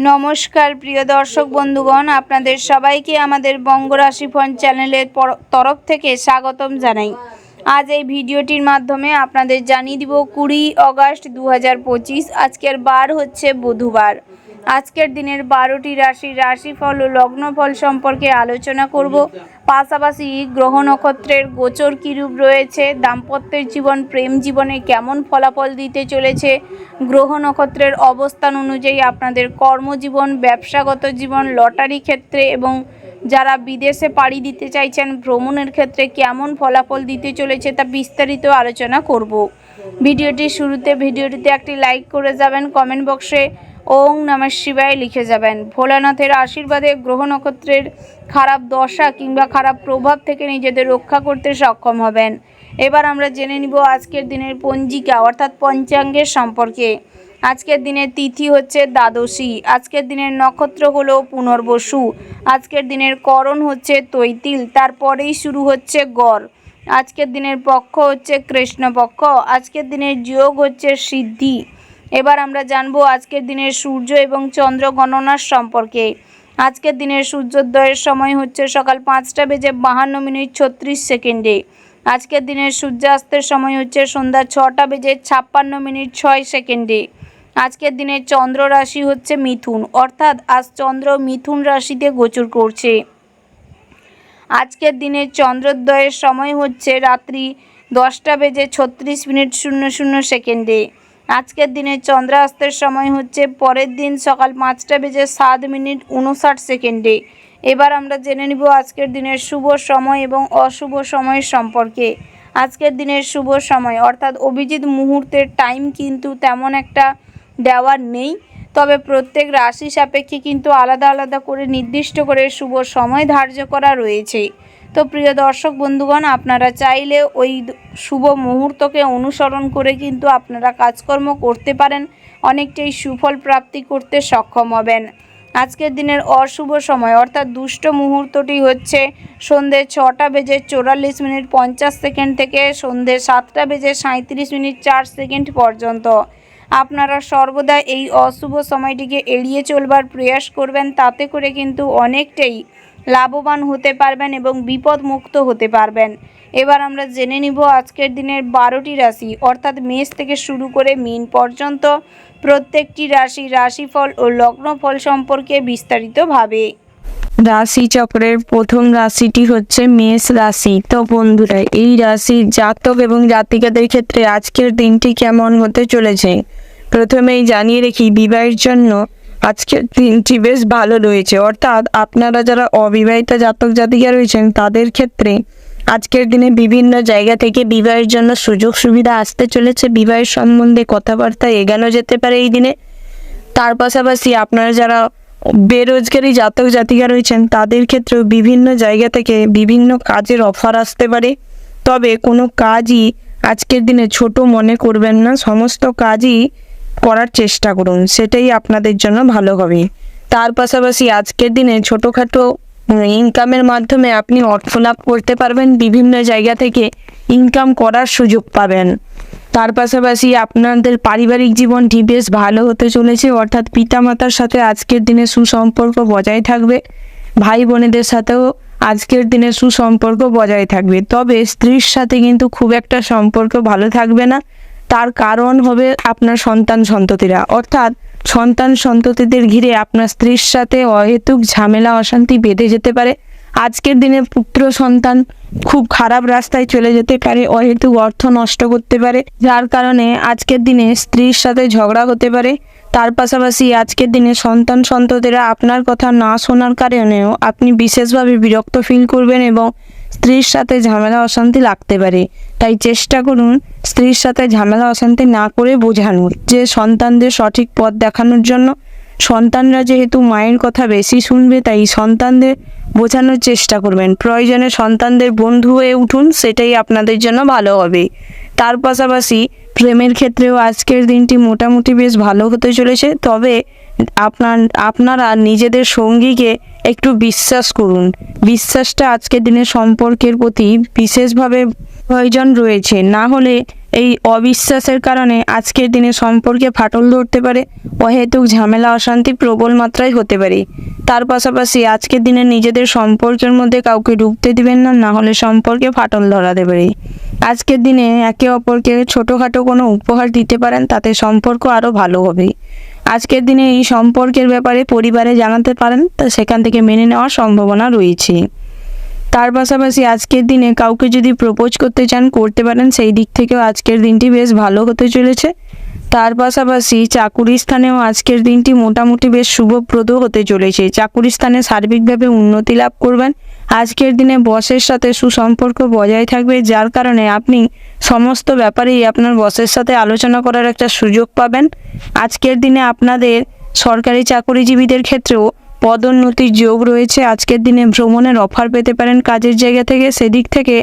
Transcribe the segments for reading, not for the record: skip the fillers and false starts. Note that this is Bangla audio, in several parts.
নমস্কার প্রিয় দর্শক বন্ধুগণ, আপনাদের সবাইকে আমাদের বঙ্গ রাশিফল চ্যানেলের তরফ থেকে স্বাগতম জানাই। আজ এই ভিডিওটির মাধ্যমে আপনাদের জানিয়ে দিব 20 অগস্ট 2025। আজকের বার হচ্ছে বুধবার। আজকের দিনের 12টি রাশির রাশিফল ও লগ্নফল সম্পর্কে আলোচনা করব। পাশাপাশি গ্রহ নক্ষত্রের গোচর কীরূপ রয়েছে, দাম্পত্যের জীবন, প্রেম জীবনে কেমন ফলাফল দিতে চলেছে, গ্রহ নক্ষত্রের অবস্থান অনুযায়ী আপনাদের কর্মজীবন, ব্যবসাগত জীবন, লটারি ক্ষেত্রে এবং যারা বিদেশে পাড়ি দিতে চাইছেন ভ্রমণের ক্ষেত্রে কেমন ফলাফল দিতে চলেছে তা বিস্তারিত আলোচনা করব। ভিডিওটির শুরুতে ভিডিওটিতে একটি লাইক করে যাবেন, কমেন্ট বক্সে ওং নমঃ শিবায় লিখে যাবেন। ভোলানাথের আশীর্বাদে গ্রহ নক্ষত্রের খারাপ দশা কিংবা খারাপ প্রভাব থেকে নিজেদের রক্ষা করতে সক্ষম হবেন। এবার আমরা জেনে নিব আজকের দিনের পঞ্জিকা অর্থাৎ পঞ্চাঙ্গের সম্পর্কে। আজকের দিনের তিথি হচ্ছে দ্বাদশী। আজকের দিনের নক্ষত্র হলো পুনর্বসু। আজকের দিনের করণ হচ্ছে তৈতিল, তারপরেই শুরু হচ্ছে গড়। আজকের দিনের পক্ষ হচ্ছে কৃষ্ণপক্ষ। আজকের দিনের যোগ হচ্ছে সিদ্ধি। এবার আমরা জানবো আজকের দিনের সূর্য এবং চন্দ্র গণনার সম্পর্কে। আজকের দিনের সূর্যোদয়ের সময় হচ্ছে সকাল 5:52:36। আজকের দিনের সূর্যাস্তের সময় হচ্ছে সন্ধ্যা 6:56:06। আজকের দিনের চন্দ্র রাশি হচ্ছে মিথুন, অর্থাৎ আজ চন্দ্র মিথুন রাশিতে গোচর করছে। আজকের দিনের চন্দ্রোদয়ের সময় হচ্ছে রাত্রি 10:36:00। আজকের দিনের চন্দ্রাস্তের সময় হচ্ছে পরের দিন সকাল 5:07:59। এবার আমরা জেনে নিব আজকের দিনের শুভ সময় এবং অশুভ সময়ের সম্পর্কে। আজকের দিনের শুভ সময় অর্থাৎ অভিজিৎ মুহূর্তের টাইম কিন্তু তেমন একটা দেওয়ার নেই, তবে প্রত্যেক রাশি সাপেক্ষে কিন্তু আলাদা আলাদা করে নির্দিষ্ট করে শুভ সময় ধার্য করা রয়েছে। তো প্রিয় দর্শক বন্ধুগণ, আপনারা চাইলে ওই শুভ মুহূর্তকে অনুসরণ করে কিন্তু আপনারা কাজকর্ম করতে পারেন, অনেকটাই সুফল প্রাপ্তি করতে সক্ষম হবেন। আজকের দিনের অশুভ সময় অর্থাৎ দুষ্ট মুহূর্তটি হচ্ছে সন্ধ্যে 6:44:50 থেকে সন্ধ্যে 7:37:04 পর্যন্ত। আপনারা সর্বদা এই অশুভ সময়টিকে এড়িয়ে চলবার প্রয়াস করবেন, তাতে করে কিন্তু অনেকটাই লাভবান হতে পারবেন এবং বিপদ মুক্ত হতে পারবেন। এবার আমরা জেনে নিব আজকের দিনের 12টি রাশি অর্থাৎ মেষ থেকে শুরু করে মীন পর্যন্ত প্রত্যেকটি রাশির রাশিফল ও লগ্নফল সম্পর্কে বিস্তারিতভাবে। রাশি চক্রের প্রথম রাশিটি হচ্ছে মেষ রাশি। তো বন্ধুরা, এই রাশির জাতক এবং জাতিকাদের ক্ষেত্রে আজকের দিনটি কেমন হতে চলেছে প্রথমেই জানিয়ে রেখি, বিবাহের জন্য আজকের দিনটি বেশ ভালো রয়েছে। অর্থাৎ আপনারা যারা অবিবাহিত জাতক জাতিকা রয়েছেন তাদের ক্ষেত্রে আজকের দিনে বিভিন্ন জায়গা থেকে বিবাহের জন্য সুযোগ সুবিধা আসতে চলেছে। বিবাহের সম্বন্ধে কথাবার্তা এগানো যেতে পারে এই দিনে। তার পাশাপাশি আপনারা যারা বেরোজগারি জাতক জাতিকা রয়েছেন তাদের ক্ষেত্রেও বিভিন্ন জায়গা থেকে বিভিন্ন কাজের অফার আসতে পারে। তবে কোনো কাজই আজকের দিনে ছোট মনে করবেন না, সমস্ত কাজই করার চেষ্টা করুন, সেটাই আপনাদের জন্য ভালো হবে। তার পাশাপাশি আজকের দিনে ছোটোখাটো ইনকামের মাধ্যমে আপনি অর্থ লাভ করতে পারবেন, বিভিন্ন জায়গা থেকে ইনকাম করার সুযোগ পাবেন। তার পাশাপাশি আপনাদের পারিবারিক জীবনটি বেশ ভালো হতে চলেছে, অর্থাৎ পিতামাতার সাথে আজকের দিনে সুসম্পর্ক বজায় থাকবে। ভাই বোনেদের সাথেও আজকের দিনে সুসম্পর্ক বজায় থাকবে। তবে স্ত্রীর সাথে কিন্তু খুব একটা সম্পর্ক ভালো থাকবে না, তার কারণ হবে আপনার সন্তান সন্ততিরা। অর্থাৎ সন্তান সন্ততিদের ঘিরে আপনার স্ত্রীর সাথে অহেতুক ঝামেলা অশান্তি বেঁধে যেতে পারে। আজকের দিনে পুত্র সন্তান খুব খারাপ রাস্তায় চলে যেতে পারে, অহেতুক অর্থ নষ্ট করতে পারে, যার কারণে আজকের দিনে স্ত্রীর সাথে ঝগড়া হতে পারে। তার পাশাপাশি আজকের দিনে সন্তান সন্ততিরা আপনার কথা না শোনার কারণেও আপনি বিশেষভাবে বিরক্ত ফিল করবেন এবং স্ত্রীর সাথে ঝামেলা অশান্তি লাগতে পারে। তাই চেষ্টা করুন স্ত্রীর সাথে ঝামেলা অশান্তি না করে বোঝানোর, যে সন্তানদের সঠিক পথ দেখানোর জন্য। সন্তানরা যেহেতু মায়ের কথা বেশি শুনবে, তাই সন্তানদের বোঝানোর চেষ্টা করবেন। প্রয়োজনে সন্তানদের বন্ধু হয়ে উঠুন, সেটাই আপনাদের জন্য ভালো হবে। তার পাশাপাশি প্রেমের ক্ষেত্রেও আজকের দিনটি মোটামুটি বেশ ভালো হতে চলেছে। তবে আপনারা নিজেদের সঙ্গীকে একটু বিশ্বাস করুন। বিশ্বাসটা আজকের দিনে সম্পর্কের প্রতি বিশেষভাবে প্রয়োজন রয়েছে, না হলে এই অবিশ্বাসের কারণে আজকের দিনে সম্পর্কে ফাটল ধরতে পারে, অহেতুক ঝামেলা অশান্তি প্রবল মাত্রায় হতে পারে। তার পাশাপাশি আজকের দিনে নিজেদের সম্পর্কের মধ্যে কাউকে ঢুকতে দিবেন না, না হলে সম্পর্কে ফাটল ধরাতে পারে। আজকের দিনে একে অপরকে ছোটোখাটো কোনো উপহার দিতে পারেন, তাতে সম্পর্ক আরও ভালো হবে। আজকের দিনে এই সম্পর্কের ব্যাপারে পরিবারে জানাতে পারেন, তা সেখান থেকে মেনে নেওয়ার সম্ভাবনা রয়েছে। তার পাশাপাশি আজকের দিনে কাউকে যদি প্রপোজ করতে চান করতে পারেন, সেই দিক থেকেও আজকের দিনটি বেশ ভালো হতে চলেছে। তার পাশাপাশি চাকুরি স্থানেও আজকের দিনটি মোটামুটি বেশ শুভপ্রদ হতে চলেছে। চাকুরি স্থানে সার্বিকভাবে উন্নতি লাভ করবেন। আজকের দিনে বসের সাথে সুসম্পর্ক বজায় থাকবে, যার কারণে আপনি সমস্ত ব্যাপারেই আপনার বসের সাথে আলোচনা করার একটা সুযোগ পাবেন। আজকের দিনে আপনাদের সরকারি চাকুরিজীবীদের ক্ষেত্রেও পদোন্নতির যোগ রয়েছে। আজকের দিনে ভ্রমণের অফার পেতে পারেন কাজের জায়গা থেকে। সেদিক থেকে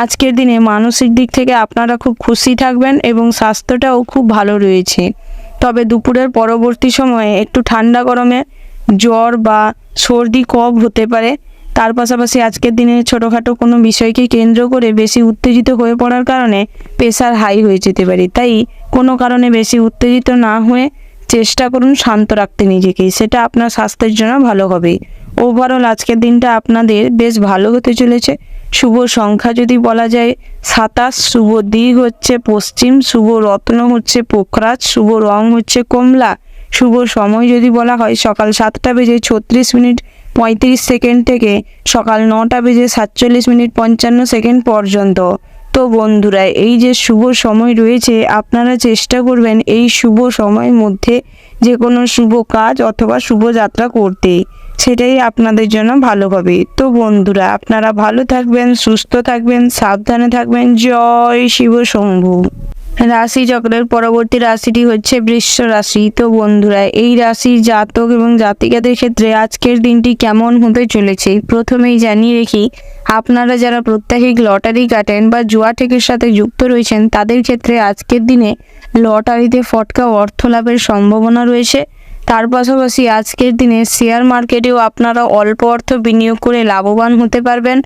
আজকের দিনে মানসিক দিক থেকে আপনারা খুব খুশি থাকবেন এবং স্বাস্থ্যটাও খুব ভালো রয়েছে। তবে দুপুরের পরবর্তী সময়ে একটু ঠান্ডা গরমে জ্বর বা সর্দি কফ হতে পারে। তার পাশাপাশি আজকের দিনে ছোটোখাটো কোনো বিষয়কে কেন্দ্র করে বেশি উত্তেজিত হয়ে পড়ার কারণে প্রেশার হাই হয়ে যেতে পারে। তাই কোনো কারণে বেশি উত্তেজিত না হয়ে চেষ্টা করুন শান্ত রাখতে নিজেকে, সেটা আপনার স্বাস্থ্যের জন্য ভালো হবে। ওভারঅল আজকের দিনটা আপনাদের বেশ ভালো হতে চলেছে। শুভ সংখ্যা যদি বলা যায় 27, শুভ দিক হচ্ছে পশ্চিম, শুভ রত্ন হচ্ছে পোখরাজ, শুভ রং হচ্ছে কমলা, শুভ সময় যদি বলা হয় সকাল 7:34 থেকে সকাল 9:47 পর্যন্ত। তো বন্ধুরা, এই যে শুভ সময় রয়েছে, আপনারা চেষ্টা করবেন এই শুভ সময়ের মধ্যে যে কোনো শুভ কাজ অথবা শুভ যাত্রা করতে, সেটাই আপনাদের জন্য ভালো হবে। তো বন্ধুরা, আপনারা ভালো থাকবেন, সুস্থ থাকবেন, সাবধানে থাকবেন। জয় শিব শম্ভু। রাশি চক্রের পরবর্তী রাশিটি হচ্ছে বৃষ রাশি। তো বন্ধুরা, এই রাশির জাতক এবং জাতিকাদের ক্ষেত্রে আজকের দিনটি কেমন হতে চলেছে প্রথমেই জানিয়ে রেখি, আপনারা যারা প্রত্যাহিক লটারি কাটেন বা জুয়া টেকের সাথে যুক্ত রয়েছেন, তাদের ক্ষেত্রে আজকের দিনে লটারিতে ফটকা অর্থ লাভের সম্ভাবনা রয়েছে। তার পাশাপাশি আজকের দিনে শেয়ার মার্কেটেও আপনারা অল্প অর্থ বিনিয়োগ করে লাভবান হতে পারবেন।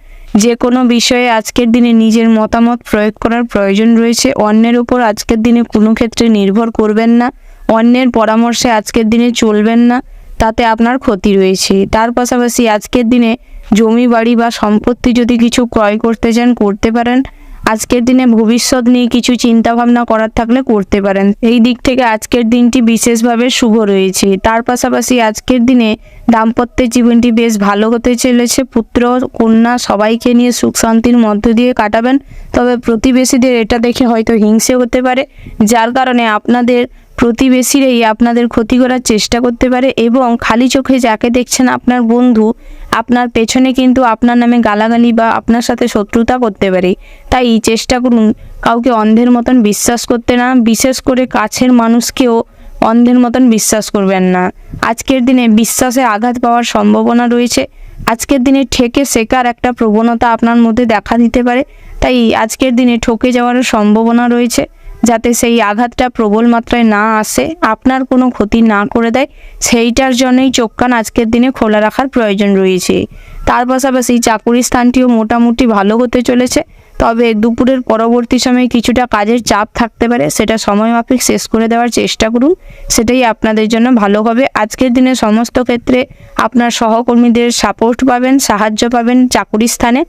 যে কোনো বিষয়ে আজকের দিনে নিজের মতামত প্রয়োগ করার প্রয়োজন রয়েছে। অন্যের উপর আজকের দিনে কোনো ক্ষেত্রে নির্ভর করবেন না, অন্যের পরামর্শে আজকের দিনে চলবেন না, তাতে আপনার ক্ষতি রয়েছে। তার পাশাপাশি আজকের দিনে জমি বাড়ি বা সম্পত্তি যদি কিছু ক্রয় করতে চান করতে পারেন। আজকের দিনে ভবিষ্যৎ নিয়ে কিছু চিন্তা ভাবনা করার থাকলে করতে পারেন। এই দিক থেকে আজকের দিনটি বিশেষভাবে শুভ রয়েছে। তার পাশাপাশি আজকের দিনে দাম্পত্যের জীবনটি বেশ ভালো হতে চলেছে। পুত্র কন্যা সবাইকে নিয়ে সুখ শান্তির মধ্য দিয়ে কাটাবেন। তবে প্রতিবেশীদের এটা দেখে হয়তো হিংসে হতে পারে, যার কারণে আপনাদের প্রতিবেশীরাই আপনাদের ক্ষতি করার চেষ্টা করতে পারে এবং খালি চোখে যাকে দেখছেন আপনার বন্ধু, আপনার পেছনে কিন্তু আপনার নামে গালাগালি বা আপনার সাথে শত্রুতা করতে পারে। তাই চেষ্টা করুন কাউকে অন্ধের মতন বিশ্বাস করতে না, বিশেষ করে কাছের মানুষকেও অন্ধের মতন বিশ্বাস করবেন না। আজকের দিনে বিশ্বাসে আঘাত পাওয়ার সম্ভাবনা রয়েছে। আজকের দিনে ঠেকে শেখার একটা প্রবণতা আপনার মধ্যে দেখা দিতে পারে। তাই আজকের দিনে ঠকে যাওয়ারও সম্ভাবনা রয়েছে, যাতে সেই আঘাতটা প্রবল মাত্রায় না আসে, আপনার কোনো ক্ষতি না করে দেয়, সেইটার জন্যই চোখ কান আজকের দিনে খোলা রাখার প্রয়োজন রয়েছে। তার পাশাপাশি চাকুরি স্থানটিও মোটামুটি ভালো হতে চলেছে। তবে দুপুরের পরবর্তী সময়ে কিছুটা কাজের চাপ থাকতে পারে, সেটা সময়মাফিক শেষ করে দেওয়ার চেষ্টা করুন, সেটাই আপনাদের জন্য ভালো হবে। আজকের দিনে সমস্ত ক্ষেত্রে আপনার সহকর্মীদের সাপোর্ট পাবেন, সাহায্য পাবেন চাকুরি স্থানে।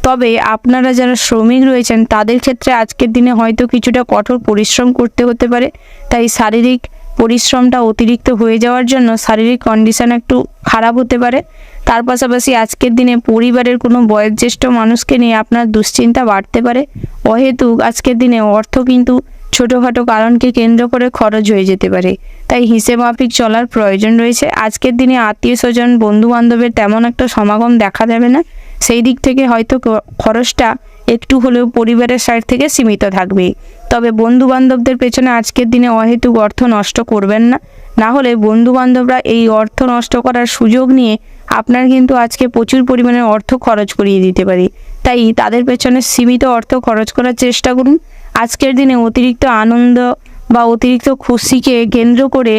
তবে আপনারা যারা শ্রমিক রয়েছেন তাদের ক্ষেত্রে আজকের দিনে হয়তো কিছুটা কঠোর পরিশ্রম করতে হতে পারে। তাই শারীরিক পরিশ্রমটা অতিরিক্ত হয়ে যাওয়ার জন্য শারীরিক কন্ডিশন একটু খারাপ হতে পারে। তার পাশাপাশি আজকের দিনে পরিবারের কোনো বয়োজ্যেষ্ঠ মানুষকে নিয়ে আপনার দুশ্চিন্তা বাড়তে পারে। অহেতুক আজকের দিনে অর্থ কিন্তু ছোটোখাটো কারণকে কেন্দ্র করে খরচ হয়ে যেতে পারে, তাই হিসেব মাফিক চলার প্রয়োজন রয়েছে। আজকের দিনে আত্মীয় স্বজন বন্ধু বান্ধবের তেমন একটা সমাগম দেখা যাবে না, সেই দিক থেকে হয়তো খরচটা একটু হলেও পরিবারের সাইড থেকে সীমিত থাকবে। তবে বন্ধু বান্ধবদের পেছনে আজকের দিনে অহেতুক অর্থ নষ্ট করবেন না, না হলে বন্ধু বান্ধবরা এই অর্থ নষ্ট করার সুযোগ নিয়ে আপনার কিন্তু আজকে প্রচুর পরিমাণে অর্থ খরচ করিয়ে দিতে পারে। তাই তাদের পেছনে সীমিত অর্থ খরচ করার চেষ্টা করুন। আজকের দিনে অতিরিক্ত আনন্দ বা অতিরিক্ত খুশিকে কেন্দ্র করে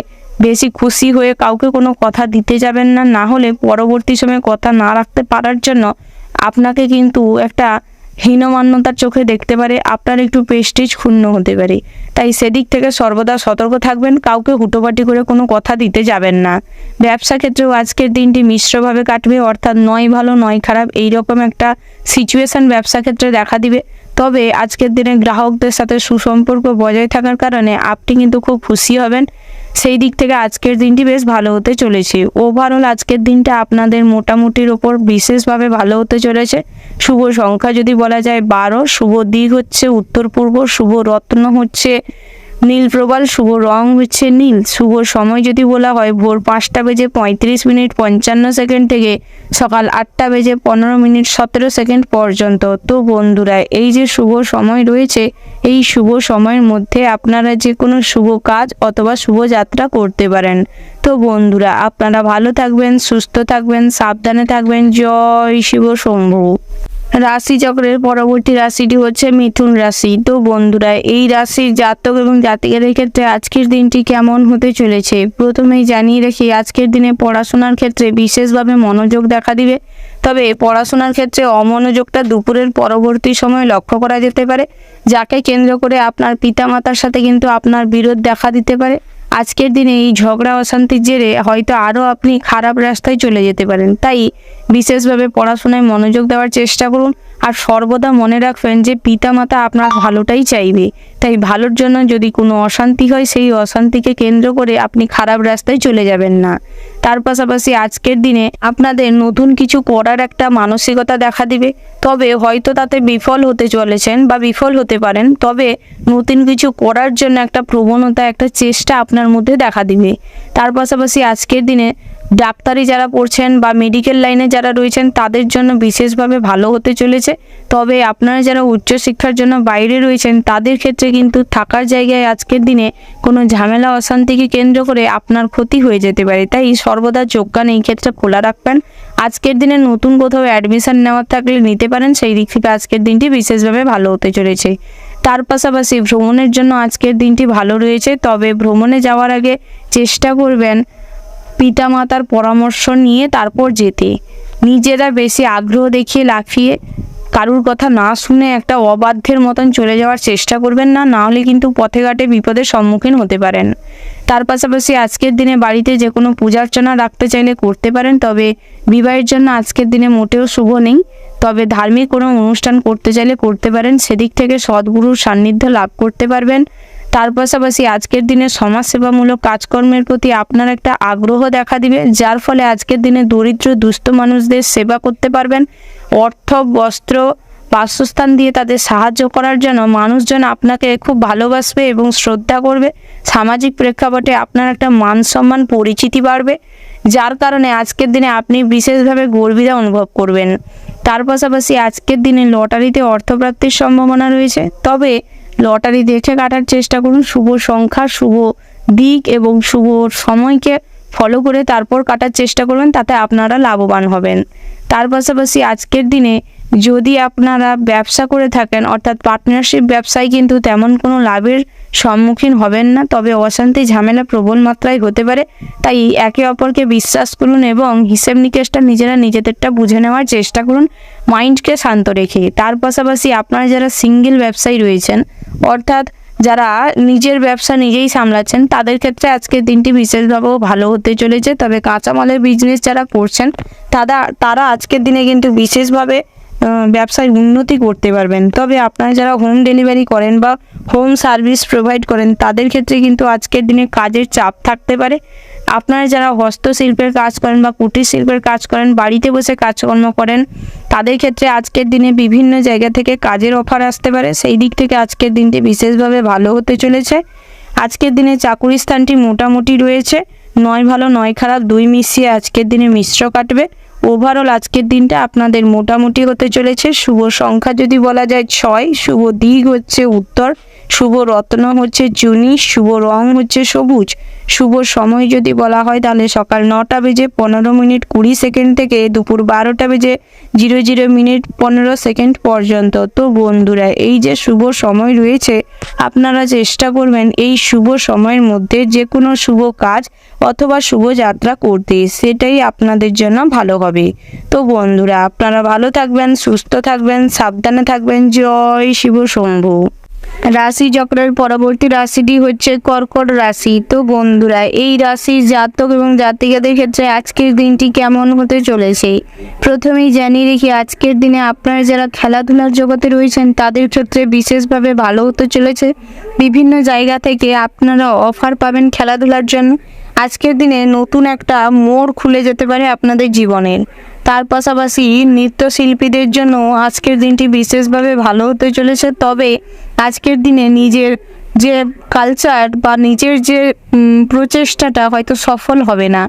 বেশি খুশি হয়ে কাউকে কোনো কথা দিতে যাবেন না, না হলে পরবর্তী সময়ে কথা না রাখতে পারার জন্য আপনাকে কিন্তু একটা হীনমান্যতার চোখে দেখতে পারে, আপনার একটু প্রেস্টিজ ক্ষুণ্ণ হতে পারে। তাই সেদিক থেকে সর্বদা সতর্ক থাকবেন, কাউকে হুটোপাটি করে কোনো কথা দিতে যাবেন না। ব্যবসা ক্ষেত্রেও আজকের দিনটি মিশ্রভাবে কাটবে, অর্থাৎ নয় ভালো নয় খারাপ এইরকম একটা সিচুয়েশন ব্যবসা ক্ষেত্রে দেখা দিবে। তবে আজকের দিনে গ্রাহকদের সাথে সুসম্পর্ক বজায় থাকার কারণে আপনি কিন্তু খুব খুশি হবেন। সেই দিক থেকে আজকের দিনটি বেশ ভালো হতে চলেছে। ওভারঅল আজকের দিনটা আপনাদের মোটামুটির ওপর বিশেষভাবে ভালো হতে চলেছে। শুভ সংখ্যা যদি বলা যায় 12, শুভ দিক হচ্ছে উত্তর পূর্ব, শুভ রত্ন হচ্ছে নীল প্রবাল, শুভ রং হচ্ছে নীল। শুভ সময় যদি বলা হয় ভোর 5:35:55 থেকে সকাল 8:15:17 পর্যন্ত। তো বন্ধুরা, এই যে শুভ সময় রয়েছে, এই শুভ সময়ের মধ্যে আপনারা যে কোনো শুভ কাজ অথবা শুভ যাত্রা করতে পারেন। তো বন্ধুরা, আপনারা ভালো থাকবেন, সুস্থ থাকবেন, সাবধানে থাকবেন। জয় শিব শম্ভু। রাশিচক্রের পরবর্তী রাশিটি হচ্ছে মিথুন রাশি। তো বন্ধুরা, এই রাশির জাতক এবং জাতিকাদের ক্ষেত্রে আজকের দিনটি কেমন হতে চলেছে প্রথমেই জানিয়ে রাখি, আজকের দিনে পড়াশোনার ক্ষেত্রে বিশেষভাবে মনোযোগ দেখা দিবে। তবে পড়াশোনার ক্ষেত্রে অমনোযোগটা দুপুরের পরবর্তী সময় লক্ষ্য করা যেতে পারে, যাকে কেন্দ্র করে আপনার পিতামাতার সাথে কিন্তু আপনার বিরোধ দেখা দিতে পারে। আজকের দিনে এই ঝগড়া অশান্তির জেরে হয়তো আরও আপনি খারাপ রাস্তায় চলে যেতে পারেন। তাই বিশেষভাবে পড়াশোনায় মনোযোগ দেওয়ার চেষ্টা করুন। আর সর্বদা মনে রাখবেন যে পিতামাতা আপনার ভালোটাই চাইবে। তাই ভালোর জন্য যদি কোনো অশান্তি হয়, সেই অশান্তিকে কেন্দ্র করে আপনি খারাপ রাস্তায় চলে যাবেন না। তার পাশাপাশি আজকের দিনে আপনাদের নতুন কিছু করার একটা মানসিকতা দেখা দিবে। তবে হয়তো তাতে বিফল হতে চলেছেন বা বিফল হতে পারেন, তবে নতুন কিছু করার জন্য একটা প্রবণতা, একটা চেষ্টা আপনার মধ্যে দেখা দিবে। তার পাশাপাশি আজকের দিনে ডাক্তারি যারা পড়ছেন বা মেডিকেল লাইনে যারা রয়েছেন তাদের জন্য বিশেষভাবে ভালো হতে চলেছে। তবে আপনারা যারা উচ্চশিক্ষার জন্য বাইরে রয়েছেন তাদের ক্ষেত্রে কিন্তু থাকার জায়গায় আজকের দিনে কোনো ঝামেলা অশান্তিকে কেন্দ্র করে আপনার ক্ষতি হয়ে যেতে পারে। তাই সর্বদা চোখ কান এই ক্ষেত্রে খোলা রাখবেন। আজকের দিনে নতুন কোথাও অ্যাডমিশন নেওয়ার থাকলে নিতে পারেন, সেই দিক থেকে আজকের দিনটি বিশেষভাবে ভালো হতে চলেছে। তার পাশাপাশি ভ্রমণের জন্য আজকের দিনটি ভালো রয়েছে। তবে ভ্রমণে যাওয়ার আগে চেষ্টা করবেন পিতামাতার পরামর্শ নিয়ে তারপর যেতে। নিজেরা বেশি আগ্রহ দেখিয়ে লাফিয়ে কারুর কথা না শুনে একটা অবাধ্যের মতন চলে যাওয়ার চেষ্টা করবেন না, না হলে কিন্তু পথে ঘাটে বিপদের সম্মুখীন হতে পারেন। তার পাশাপাশি আজকের দিনে বাড়িতে যে কোনো পূজা অর্চনা রাখতে চাইলে করতে পারেন। তবে বিবাহের জন্য আজকের দিনে মোটেও শুভ নেই। তবে ধার্মিক কোনো অনুষ্ঠান করতে চাইলে করতে পারেন, সেদিক থেকে সদ্গুরুর সান্নিধ্য লাভ করতে পারবেন। তার পাশাপাশি আজকের দিনে সমাজসেবামূলক কাজকর্মের প্রতি আপনার একটা আগ্রহ দেখা দিবে, যার ফলে আজকের দিনে দরিদ্র দুস্থ মানুষদের সেবা করতে পারবেন। অর্থ, বস্ত্র, বাসস্থান দিয়ে তাদের সাহায্য করার জন্য মানুষজন আপনাকে খুব ভালোবাসবে এবং শ্রদ্ধা করবে। সামাজিক প্রেক্ষাপটে আপনার একটা মান সম্মান পরিচিতি বাড়বে, যার কারণে আজকের দিনে আপনি বিশেষভাবে গর্বিত অনুভব করবেন। তার পাশাপাশি আজকের দিনে লটারিতে অর্থপ্রাপ্তির সম্ভাবনা রয়েছে। তবে লটারি দেখে কাটার চেষ্টা করুন। শুভ সংখ্যা, শুভ দিক এবং শুভ সময়কে ফলো করে তারপর কাটার চেষ্টা করবেন, তাতে আপনারা লাভবান হবেন। তার পাশাপাশি আজকের দিনে যদি আপনারা ব্যবসা করে থাকেন, অর্থাৎ পার্টনারশিপ ব্যবসায় কিন্তু তেমন কোনো লাভের সম্মুখীন হবেন না। তবে অশান্তি ঝামেলা প্রবল মাত্রায় হতে পারে। তাই একে অপরকে বিশ্বাস করুন এবং হিসেব নিকেশটা নিজেরা নিজেদেরটা বুঝে নেওয়ার চেষ্টা করুন, মাইন্ডকে শান্ত রেখে। তার পাশাপাশি আপনারা যারা সিঙ্গেল ব্যবসায়ী রয়েছেন, অর্থাৎ যারা নিজের ব্যবসা নিজেই সামলাচ্ছেন, তাদের ক্ষেত্রে আজকের দিনটি বিশেষভাবেও ভালো হতে চলেছে। তবে কাঁচামালের বিজনেস যারা করছেন তারা আজকের দিনে কিন্তু বিশেষভাবে ব্যবসায় উন্নতি করতে পারবেন। তবে আপনারা যারা হোম ডেলিভারি করেন বা হোম সার্ভিস প্রোভাইড করেন, তাদের ক্ষেত্রে কিন্তু আজকের দিনে কাজের চাপ থাকতে পারে। আপনারা যারা হস্তশিল্পের কাজ করেন বা কুটির শিল্পের কাজ করেন, বাড়িতে বসে কাজকর্ম করেন, তাদের ক্ষেত্রে আজকের দিনে বিভিন্ন জায়গা থেকে কাজের অফার আসতে পারে। সেই দিক থেকে আজকের দিনটি বিশেষভাবে ভালো হতে চলেছে। আজকের দিনে চাকুরি স্থানটি মোটামুটি রয়েছে, নয় ভালো নয় খারাপ দুই মিশিয়ে আজকের দিনে মিশ্র কাটবে। ওভারঅল আজকের দিনটা আপনাদের মোটামুটি হতে চলেছে। শুভ সংখ্যা যদি বলা যায় 6, শুভ দিক হচ্ছে উত্তর, শুভ রত্ন হচ্ছে চুনি, শুভ রং হচ্ছে সবুজ। শুভ সময় যদি বলা হয় তাহলে সকাল 9:15:20 থেকে দুপুর 12:00:00 পর্যন্ত। তো বন্ধুরা, এই যে শুভ সময় রয়েছে, আপনারা চেষ্টা করবেন এই শুভ সময়ের মধ্যে যে কোনো শুভ কাজ অথবা শুভ যাত্রা করতে, সেটাই আপনাদের জন্য ভালো হবে। তো বন্ধুরা, আপনারা ভালো থাকবেন, সুস্থ থাকবেন, সাবধানে থাকবেন। জয় শিব শম্ভু। রাশি চক্রের পরবর্তী রাশিটি হচ্ছে কর্কট রাশি। তো বন্ধুরা, এই রাশির জাতক এবং জাতিকাদের ক্ষেত্রে আজকের দিনটি কেমন হতে চলেছে প্রথমেই জানিয়ে রেখি, আজকের দিনে আপনারা যারা খেলাধুলার জগতে রয়েছেন তাদের ক্ষেত্রে বিশেষভাবে ভালো হতে চলেছে। বিভিন্ন জায়গা থেকে আপনারা অফার পাবেন খেলাধুলার জন্য। আজকের দিনে নতুন একটা মোড় খুলে যেতে পারে আপনাদের জীবনের। তার পাশাপাশি নৃত্যশিল্পীদের জন্য আজকের দিনটি বিশেষভাবে ভালো হতে চলেছে। তবে আজকের দিনে নিজের যে কালচার বা নিজের যে প্রচেষ্টাটা হয়তো সফল হবে না,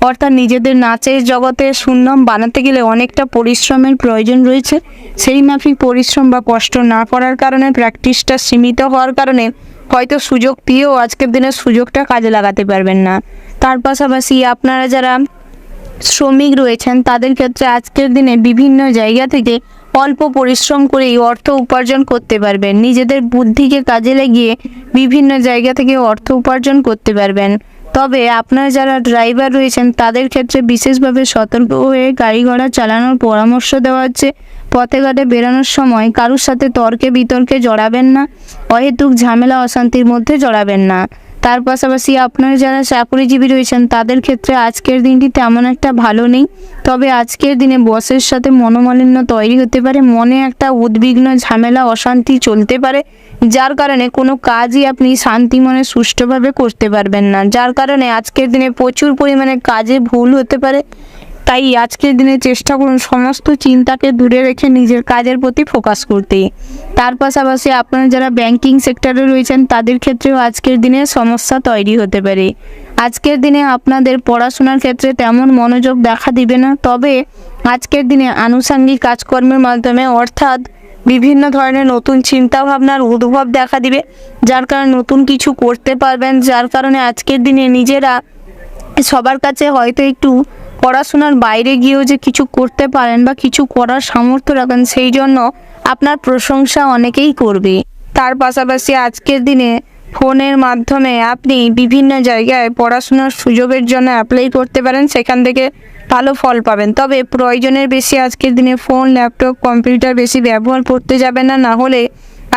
অর্থাৎ নিজেদের নাচের জগতে সুনাম বানাতে গেলে অনেকটা পরিশ্রমের প্রয়োজন রয়েছে। সেই মাফিক পরিশ্রম বা কষ্ট না করার কারণে, প্র্যাকটিসটা সীমিত হওয়ার কারণে হয়তো সুযোগ পেয়েও আজকের দিনে সুযোগটা কাজে লাগাতে পারবেন না। তার পাশাপাশি আপনারা যারা শ্রমিক রয়েছেন তাদের ক্ষেত্রে আজকের দিনে বিভিন্ন জায়গা থেকে অল্প পরিশ্রম করেই অর্থ উপার্জন করতে পারবেন। নিজেদের বুদ্ধিকে কাজে লাগিয়ে বিভিন্ন জায়গা থেকে অর্থ উপার্জন করতে পারবেন। তবে আপনারা যারা ড্রাইভার রয়েছেন তাদের ক্ষেত্রে বিশেষভাবে সতর্ক হয়ে গাড়ি ঘোড়া চালানোর পরামর্শ দেওয়া হচ্ছে। পথে ঘাটে বেরোনোর সময় কারুর সাথে তর্কে বিতর্কে জড়াবেন না, অহেতুক ঝামেলা অশান্তির মধ্যে জড়াবেন না। তার পাশাপাশি আপনারা যারা চাকরিজীবী রয়েছেন তাদের ক্ষেত্রে আজকের দিনটি তেমন একটা ভালো নেই। তবে আজকের দিনে বসের সাথে মনোমালিন্য তৈরি হতে পারে, মনে একটা উদ্বিগ্ন ঝামেলা অশান্তি চলতে পারে, যার কারণে কোনো কাজই আপনি শান্তি মনে সুষ্ঠুভাবে করতে পারবেন না। যার কারণে আজকের দিনে প্রচুর পরিমাণে কাজে ভুল হতে পারে। তাই আজকের দিনে চেষ্টা করুন সমস্ত চিন্তাকে দূরে রেখে নিজের কাজের প্রতি ফোকাস করতে। তার পাশাপাশি আপনারা যারা ব্যাংকিং সেক্টরে রয়েছেন তাদের ক্ষেত্রেও আজকের দিনে সমস্যা তৈরি হতে পারে। আজকের দিনে আপনাদের পড়াশোনার ক্ষেত্রে তেমন মনোযোগ দেখা দিবে না। তবে আজকের দিনে আনুষঙ্গিক কাজকর্মের মাধ্যমে, অর্থাৎ বিভিন্ন ধরনের নতুন চিন্তা ভাবনার উদ্ভব দেখা দিবে, যার কারণে নতুন কিছু করতে পারবেন। যার কারণে আজকের দিনে নিজেরা সবার কাছে হয়তো একটু পড়াশোনার বাইরে গিয়েও যে কিছু করতে পারেন বা কিছু করার সামর্থ্য রাখেন, সেই জন্য আপনার প্রশংসা অনেকেই করবে। তার পাশাপাশি আজকের দিনে ফোনের মাধ্যমে আপনি বিভিন্ন জায়গায় পড়াশোনার সুযোগের জন্য অ্যাপ্লাই করতে পারেন, সেখান থেকে ভালো ফল পাবেন। তবে প্রয়োজনের বেশি আজকের দিনে ফোন, ল্যাপটপ, কম্পিউটার বেশি ব্যবহার করতে যাবেন না, না হলে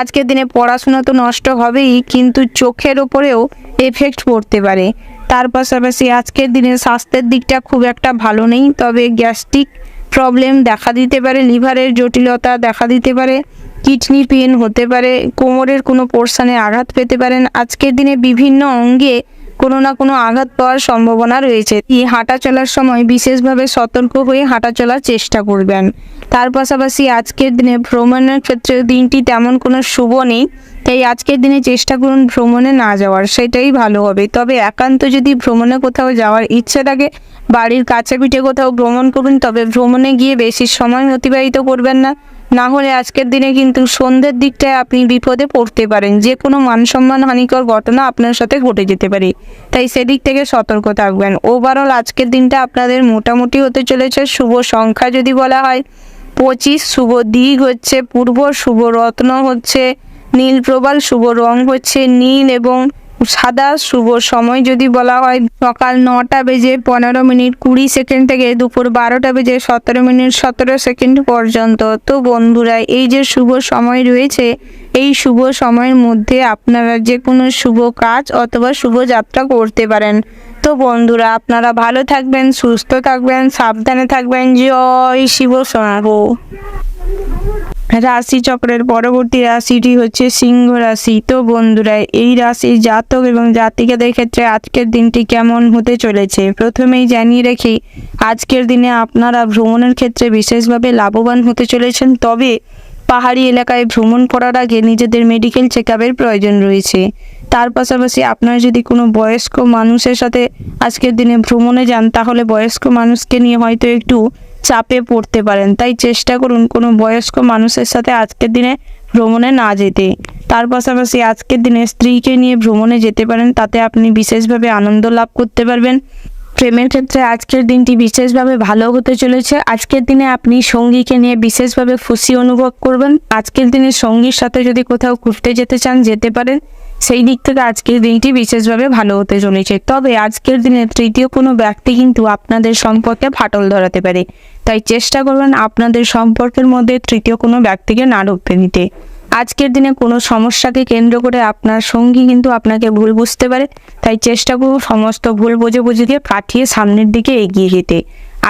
আজকের দিনে পড়াশোনা তো নষ্ট হবেই, কিন্তু চোখের ওপরেও এফেক্ট পড়তে পারে। তার পাশাপাশি আজকের দিনে স্বাস্থ্যের দিকটা খুব একটা ভালো নেই। তবে গ্যাস্ট্রিক প্রবলেম দেখা দিতে পারে, লিভারের জটিলতা দেখা দিতে পারে, কিডনি পেন হতে পারে, কোমরের কোনো পোর্শনে আঘাত পেতে পারেন। আজকের দিনে বিভিন্ন অঙ্গে কোনো না কোনো আঘাত পাওয়ার সম্ভাবনা রয়েছে। এই হাঁটা চলার সময় বিশেষভাবে সতর্ক হয়ে হাঁটা চলার চেষ্টা করবেন। তার পাশাপাশি আজকের দিনে ভ্রমণের ক্ষেত্রে দিনটি তেমন কোনো শুভ নেই, তাই আজকের দিনে চেষ্টা করুন ভ্রমণে না যাওয়ার, সেটাই ভালো হবে। তবে একান্ত যদি ভ্রমণে কোথাও যাওয়ার ইচ্ছে থাকে, বাড়ির কাছে পিঠে কোথাও ভ্রমণ করুন, তবে ভ্রমণে গিয়ে বেশি সময় অতিবাহিত করবেন না, না হলে আজকের দিনে কিন্তু সন্ধ্যের দিকটায় আপনি বিপদে পড়তে পারেন। যে কোনো মানসম্মান হানিকর ঘটনা আপনার সাথে ঘটে যেতে পারে, তাই সেদিক থেকে সতর্ক থাকবেন। ওভারঅল আজকের দিনটা আপনাদের মোটামুটি হতে চলেছে। শুভ সংখ্যা যদি বলা হয় 25, শুভ দিক হচ্ছে পূর্ব, শুভ রত্ন হচ্ছে নীল প্রবাল, শুভ রং হচ্ছে নীল এবং সাদা। শুভ সময় যদি বলা হয় সকাল 9:15:20 থেকে দুপুর 12:17:17 পর্যন্ত। তো বন্ধুরা, এই যে শুভ সময় রয়েছে, এই শুভ সময়ের মধ্যে আপনারা যে কোনো শুভ কাজ অথবা শুভ যাত্রা করতে পারেন। তো বন্ধুরা, আপনারা ভালো থাকবেন, সুস্থ থাকবেন, সাবধানে থাকবেন। জয় শিব শম্ভু। রাশি চক্রের পরবর্তী রাশিটি হচ্ছে সিংহ রাশি। তো বন্ধুরা, এই রাশির জাতক এবং জাতিকাদের ক্ষেত্রে আজকের দিনটি কেমন হতে চলেছে প্রথমেই জানিয়ে রাখি, আজকের দিনে আপনারা ভ্রমণের ক্ষেত্রে বিশেষভাবে লাভবান হতে চলেছেন। তবে পাহাড়ি এলাকায় ভ্রমণ করার আগে নিজেদের মেডিকেল চেকআপের প্রয়োজন রয়েছে। তার পাশাপাশি আপনারা যদি কোনো বয়স্ক মানুষের সাথে আজকের দিনে ভ্রমণে যান, তাহলে বয়স্ক মানুষকে নিয়ে হয়তো একটু চাপে পড়তে পারেন, তাই চেষ্টা করুন কোনো বয়স্ক মানুষের সাথে আজকের দিনে ভ্রমণে না যেতে। তার পাশাপাশি আজকের দিনে স্ত্রীকে নিয়ে ভ্রমণে যেতে পারেন, তাতে আপনি বিশেষভাবে আনন্দ লাভ করতে পারবেন। প্রেমের ক্ষেত্রে আজকের দিনটি বিশেষভাবে ভালো হতে চলেছে। আজকের দিনে আপনি সঙ্গীকে নিয়ে বিশেষভাবে খুশি অনুভব করবেন। আজকের দিনে সঙ্গীর সাথে যদি কোথাও ঘুরতে যেতে চান যেতে পারেন, সেই দিক থেকে আজকের দিনটি বিশেষভাবে ভালো হতে চলেছে। তবে আজকের দিনে তৃতীয় কোনো ব্যক্তি কিন্তু আপনাদের সম্পর্কে ফাটল ধরাতে পারে, তাই চেষ্টা করবেন আপনাদের সম্পর্কের মধ্যে তৃতীয় কোনো ব্যক্তিকে না ঢুকতে দিতে। আজকের দিনে কোনো সমস্যাকে কেন্দ্র করে আপনার সঙ্গী কিন্তু আপনাকে ভুল বুঝতে পারে, তাই চেষ্টা করুন সমস্ত ভুল বোঝাবুঝিকে কাটিয়ে সামনের দিকে এগিয়ে যেতে।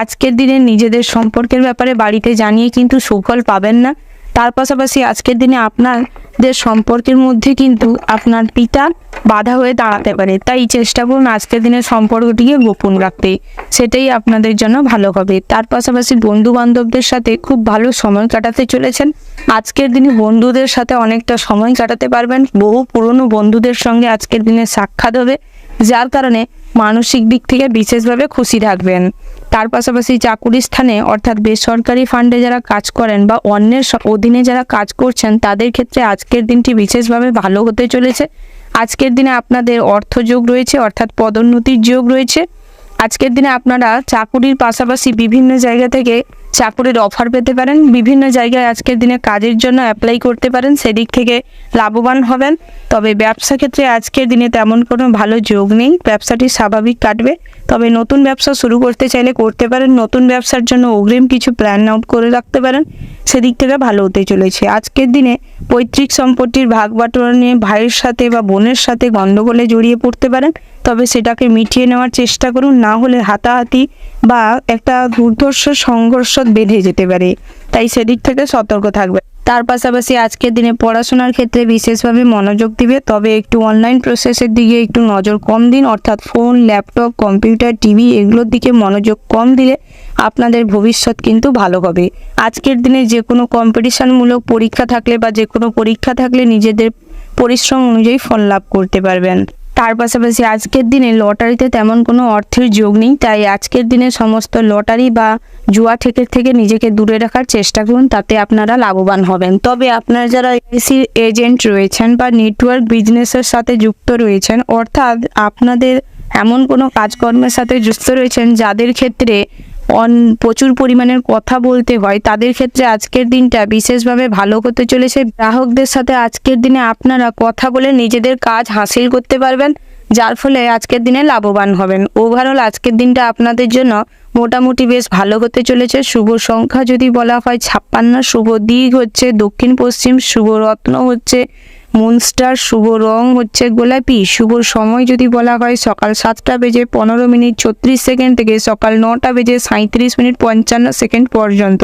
আজকের দিনে নিজেদের সম্পর্কের ব্যাপারে বাড়িতে জানিয়ে কিন্তু সুফল পাবেন না। তার পাশাপাশি আজকের দিনে আপনাদের সম্পর্কের মধ্যে কিন্তু আপনার পিতা বাধা হয়ে দাঁড়াতে পারে, তাই চেষ্টা করুন আজকের দিনে সম্পর্কটিকে গোপন রাখতে, সেটাই আপনাদের জন্য ভালো হবে। তার পাশাপাশি বন্ধু বান্ধবদের সাথে খুব ভালো সময় কাটাতে চলেছেন। আজকের দিনে বন্ধুদের সাথে অনেকটা সময় কাটাতে পারবেন। বহু পুরনো বন্ধুদের সঙ্গে আজকের দিনে সাক্ষাৎ হবে, যার কারণে মানসিক দিক থেকে বিশেষভাবে খুশি থাকবেন। তার পাশাপাশি চাকুরি স্থানে অর্থাৎ বেসরকারি ফান্ডে যারা কাজ করেন বা অন্যের অধীনে যারা কাজ করছেন, তাদের ক্ষেত্রে আজকের দিনটি বিশেষভাবে ভালো হতে চলেছে। আজকের দিনে আপনাদের অর্থযোগ রয়েছে, অর্থাৎ পদোন্নতির যোগ রয়েছে। আজকের দিনে আপনারা চাকুরির পাশাপাশি বিভিন্ন জায়গা থেকে চাকুরির অফার পেতে পারেন, বিভিন্ন জায়গায় আজকের দিনে কাজের জন্য অ্যাপ্লাই করতে পারেন, সেদিক থেকে লাভবান হবেন। তবে ব্যবসা ক্ষেত্রে আজকের দিনে তেমন কোনো ভালো যোগ নেই, ব্যবসাটি স্বাভাবিক কাটবে। তবে নতুন ব্যবসা শুরু করতে চাইলে করতে পারেন, নতুন ব্যবসার জন্য অগ্রিম কিছু প্ল্যান আউট করে রাখতে পারেন, সেদিক থেকে ভালো হতে চলেছে। আজকের দিনে পৈতৃক সম্পত্তির ভাগ বাটোয়ারা নিয়ে ভাইয়ের সাথে বা বোনের সাথে গণ্ডগোলে জড়িয়ে পড়তে পারেন, তবে সেটাকে মিটিয়ে নেওয়ার চেষ্টা করুন, না হলে হাতাহাতি বা একটা দুর্ধর্ষ সংঘর্ষ বেঁধে যেতে পারে, তাই সেদিক থেকে সতর্ক থাকবে। তার পাশাপাশি আজকের দিনে পড়াশোনার ক্ষেত্রে বিশেষভাবে মনোযোগ দিবে, তবে একটু অনলাইন প্রসেসের দিকে একটু নজর কম দিন, অর্থাৎ ফোন, ল্যাপটপ, কম্পিউটার, টিভি এগুলোর দিকে মনোযোগ কম দিলে আপনাদের ভবিষ্যৎ কিন্তু ভালো হবে। আজকের দিনে যে কোনো কম্পিটিশনমূলক পরীক্ষা থাকলে বা যে কোনো পরীক্ষা থাকলে নিজেদের পরিশ্রম অনুযায়ী ফল লাভ করতে পারবেন। তার পাশাপাশি আজকের দিনে লটারিতে তেমন কোনো অর্থের যোগ নেই, তাই আজকের দিনে সমস্ত লটারি বা জুয়া থেকে নিজেকে দূরে রাখার চেষ্টা করুন, তাতে আপনারা লাভবান হবেন। তবে আপনারা যারা এলআইসির এজেন্ট রয়েছেন বা নেটওয়ার্ক বিজনেসের সাথে যুক্ত রয়েছেন, অর্থাৎ আপনাদের এমন কোনো কাজকর্মের সাথে যুক্ত রয়েছেন যাদের ক্ষেত্রে প্রচুর পরিমাণের কথা বলতে হয়, তাদের ক্ষেত্রে আজকের দিনটা বিশেষভাবে ভালো হতে চলেছে। গ্রাহকদের সাথে আজকের দিনে আপনারা কথা বলে নিজেদের কাজ হাসিল করতে পারবেন, যার ফলে আজকের দিনে লাভবান হবেন। ওভারঅল আজকের দিনটা আপনাদের জন্য মোটামুটি বেশ ভালো হতে চলেছে। শুভ সংখ্যা যদি বলা হয় 56, শুভ দিক হচ্ছে দক্ষিণ পশ্চিম, শুভ রত্ন হচ্ছে মুনস্টার, শুভ রং হচ্ছে গোলাপি, শুভ সময় যদি বলা হয় সকাল 7টা বেজে 15 মিনিট 34 সেকেন্ড থেকে সকাল 9টা বেজে 37 মিনিট 55 সেকেন্ড পর্যন্ত।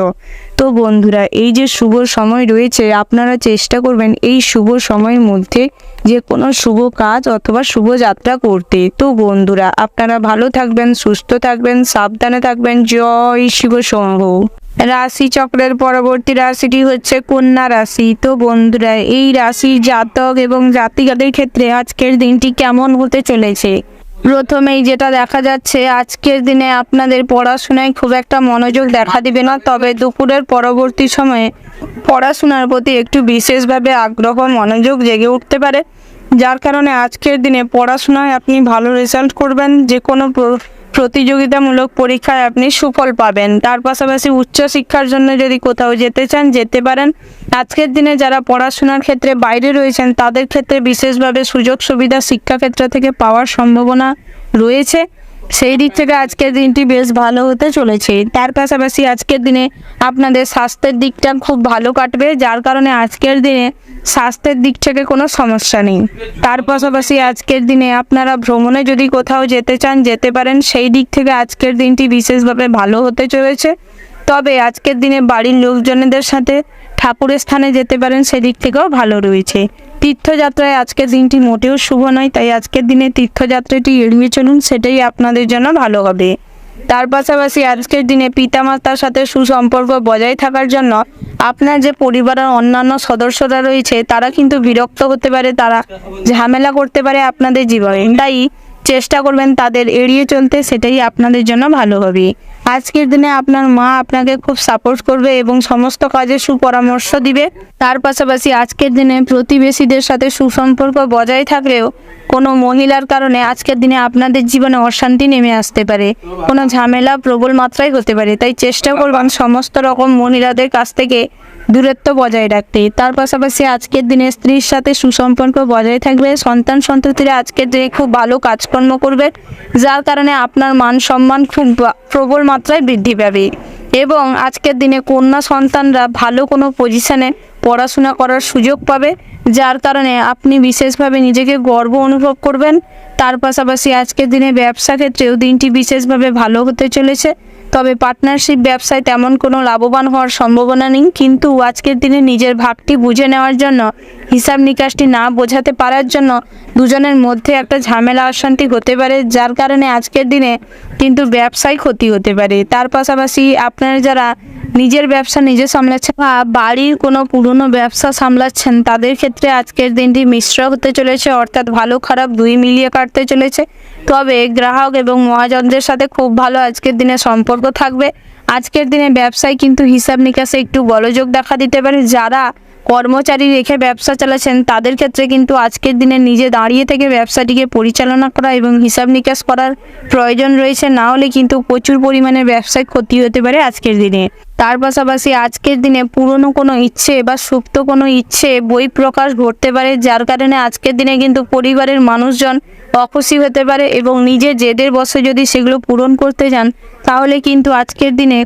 তো বন্ধুরা, এই যে শুভ সময় রয়েছে, আপনারা চেষ্টা করবেন এই শুভ সময়ের মধ্যে যে কোনো শুভ কাজ অথবা শুভ যাত্রা করতে। তো বন্ধুরা, আপনারা ভালো থাকবেন, সুস্থ থাকবেন, সাবধানে থাকবেন। জয় শিব শম্ভু। রাশি চক্রের পরবর্তী রাশিটি হচ্ছে কন্যা রাশি। তো বন্ধুরা, এই রাশির জাতক এবং জাতিকাদের ক্ষেত্রে আজকের দিনটি কেমন হতে চলেছে? প্রথমেই যেটা দেখা যাচ্ছে, আজকের দিনে আপনাদের পড়াশোনায় খুব একটা মনোযোগ দেখা দিবে না, তবে দুপুরের পরবর্তী সময়ে পড়াশোনার প্রতি একটু বিশেষভাবে আগ্রহ মনোযোগ জেগে উঠতে পারে, যার কারণে আজকের দিনে পড়াশোনায় আপনি ভালো রেজাল্ট করবেন, যে কোনো প্রতিযোগিতামূলক পরীক্ষায় আপনি সুফল পাবেন। তার পাশাপাশি উচ্চশিক্ষার জন্য যদি কোথাও যেতে চান যেতে পারেন। আজকের দিনে যারা পড়াশোনার ক্ষেত্রে বাইরে রয়েছেন তাদের ক্ষেত্রে বিশেষভাবে সুযোগ সুবিধা শিক্ষাক্ষেত্র থেকে পাওয়ার সম্ভাবনা রয়েছে, সেই দিক থেকে আজকের দিনটি বেশ ভালো হতে চলেছে। তার পাশাপাশি আজকের দিনে আপনাদের স্বাস্থ্যের দিকটা খুব ভালো কাটবে, যার কারণে আজকের দিনে স্বাস্থ্যের দিক থেকে কোনো সমস্যা নেই। তার পাশাপাশি আজকের দিনে আপনারা ভ্রমণে যদি কোথাও যেতে চান যেতে পারেন, সেই দিক থেকে আজকের দিনটি বিশেষভাবে ভালো হতে চলেছে। তবে আজকের দিনে বাড়ির লোকজনদের সাথে ঠাকুরের স্থানে যেতে পারেন, সেদিক থেকেও ভালো রয়েছে। তীর্থযাত্রায় আজকের দিনটি মোটেও শুভ নয়, তাই আজকের দিনে তীর্থযাত্রাটি এড়িয়ে চলুন, সেটাই আপনাদের জন্য ভালো হবে। তার পাশাপাশি আজকের দিনে পিতামাতার সাথে সুসম্পর্ক বজায় থাকার জন্য আপনার যে পরিবারের অন্যান্য সদস্যরা রয়েছে তারা কিন্তু বিরক্ত হতে পারে, তারা ঝামেলা করতে পারে আপনাদের জীবনে, তাই চেষ্টা করবেন তাদের এড়িয়ে চলতে, সেটাই আপনাদের জন্য ভালো হবে। আজকের দিনে আপনার মা আপনাকে খুব সাপোর্ট করবে এবং সমস্ত কাজে সুপরামর্শ দিবে। তার পাশাপাশি আজকের দিনে প্রতিবেশীদের সাথে সুসম্পর্ক বজায় থাকলেও কোনো মহিলার কারণে আজকের দিনে আপনাদের জীবনে অশান্তি নেমে আসতে পারে, কোনো ঝামেলা প্রবল মাত্রায় হতে পারে। তাই চেষ্টা করবেন সমস্ত রকম মহিলাদের কাছ থেকে দূরত্ব বজায় রাখতে। তার পাশাপাশি আজকের দিনে স্ত্রীর সাথে সুসম্পর্ক বজায় থাকবে। সন্তান সন্ততিরা আজকের দিনে খুব ভালো কাজকর্ম করবে, যার কারণে আপনার মান সম্মান খুব প্রবল মাত্রায় বৃদ্ধি পাবে। এবং আজকের দিনে কন্যা সন্তানরা ভালো কোনো পজিশনে পড়াশোনা করার সুযোগ পাবে, যার কারণে আপনি বিশেষভাবে নিজেকে গর্ব অনুভব করবেন। তার পাশাপাশি আজকের দিনে ব্যবসা ক্ষেত্রেও দিনটি বিশেষভাবে ভালো হতে চলেছে। তবে পার্টনারশিপ ব্যবসায় তেমন কোনো লাভবান হওয়ার সম্ভাবনা নেই, কিন্তু আজকের দিনে নিজের ভাগটি বুঝে নেওয়ার জন্য, হিসাব নিকাশটি না বোঝাতে পারার জন্য দুজনের মধ্যে একটা ঝামেলা অশান্তি হতে পারে, যার কারণে আজকের দিনে কিন্তু ব্যবসায় ক্ষতি হতে পারে। তার পাশাপাশি আপনারা যারা নিজের ব্যবসা নিজে সামলাচ্ছেন বা বাড়ির কোনো পুরনো ব্যবসা সামলাচ্ছেন, তাদের ক্ষেত্রে আজকের দিনটি মিশ্র হতে চলেছে, অর্থাৎ ভালো খারাপ দুই মিলিয়ে কাটতে চলেছে। তবে গ্রাহক এবং মহাজনদের সাথে খুব ভালো আজকের দিনে সম্পর্ক থাকবে। আজকের দিনে ব্যবসায় কিন্তু হিসাব নিকাশে একটু গোলযোগ দেখা দিতে পারে। যারা কর্মচারী রেখে ব্যবসা চালাচ্ছেন তাদের ক্ষেত্রে কিন্তু আজকের দিনে নিজে দাঁড়িয়ে থেকে ব্যবসাটিকে পরিচালনা করা এবং হিসাব নিকাশ করার প্রয়োজন রয়েছে, না হলে কিন্তু প্রচুর পরিমাণে ব্যবসায় ক্ষতি হতে পারে আজকের দিনে। তার পাশাপাশি আজকের দিনে পুরনো কোনো ইচ্ছে বা সুপ্ত কোনো ইচ্ছে বই প্রকাশ ঘটতে পারে, যার কারণে আজকের দিনে কিন্তু পরিবারের মানুষজন অখুশি হতে পারে এবং নিজের জেদের বশে যদি সেগুলো পূরণ করতে যান, তাহলে কিন্তু আজকের দিনে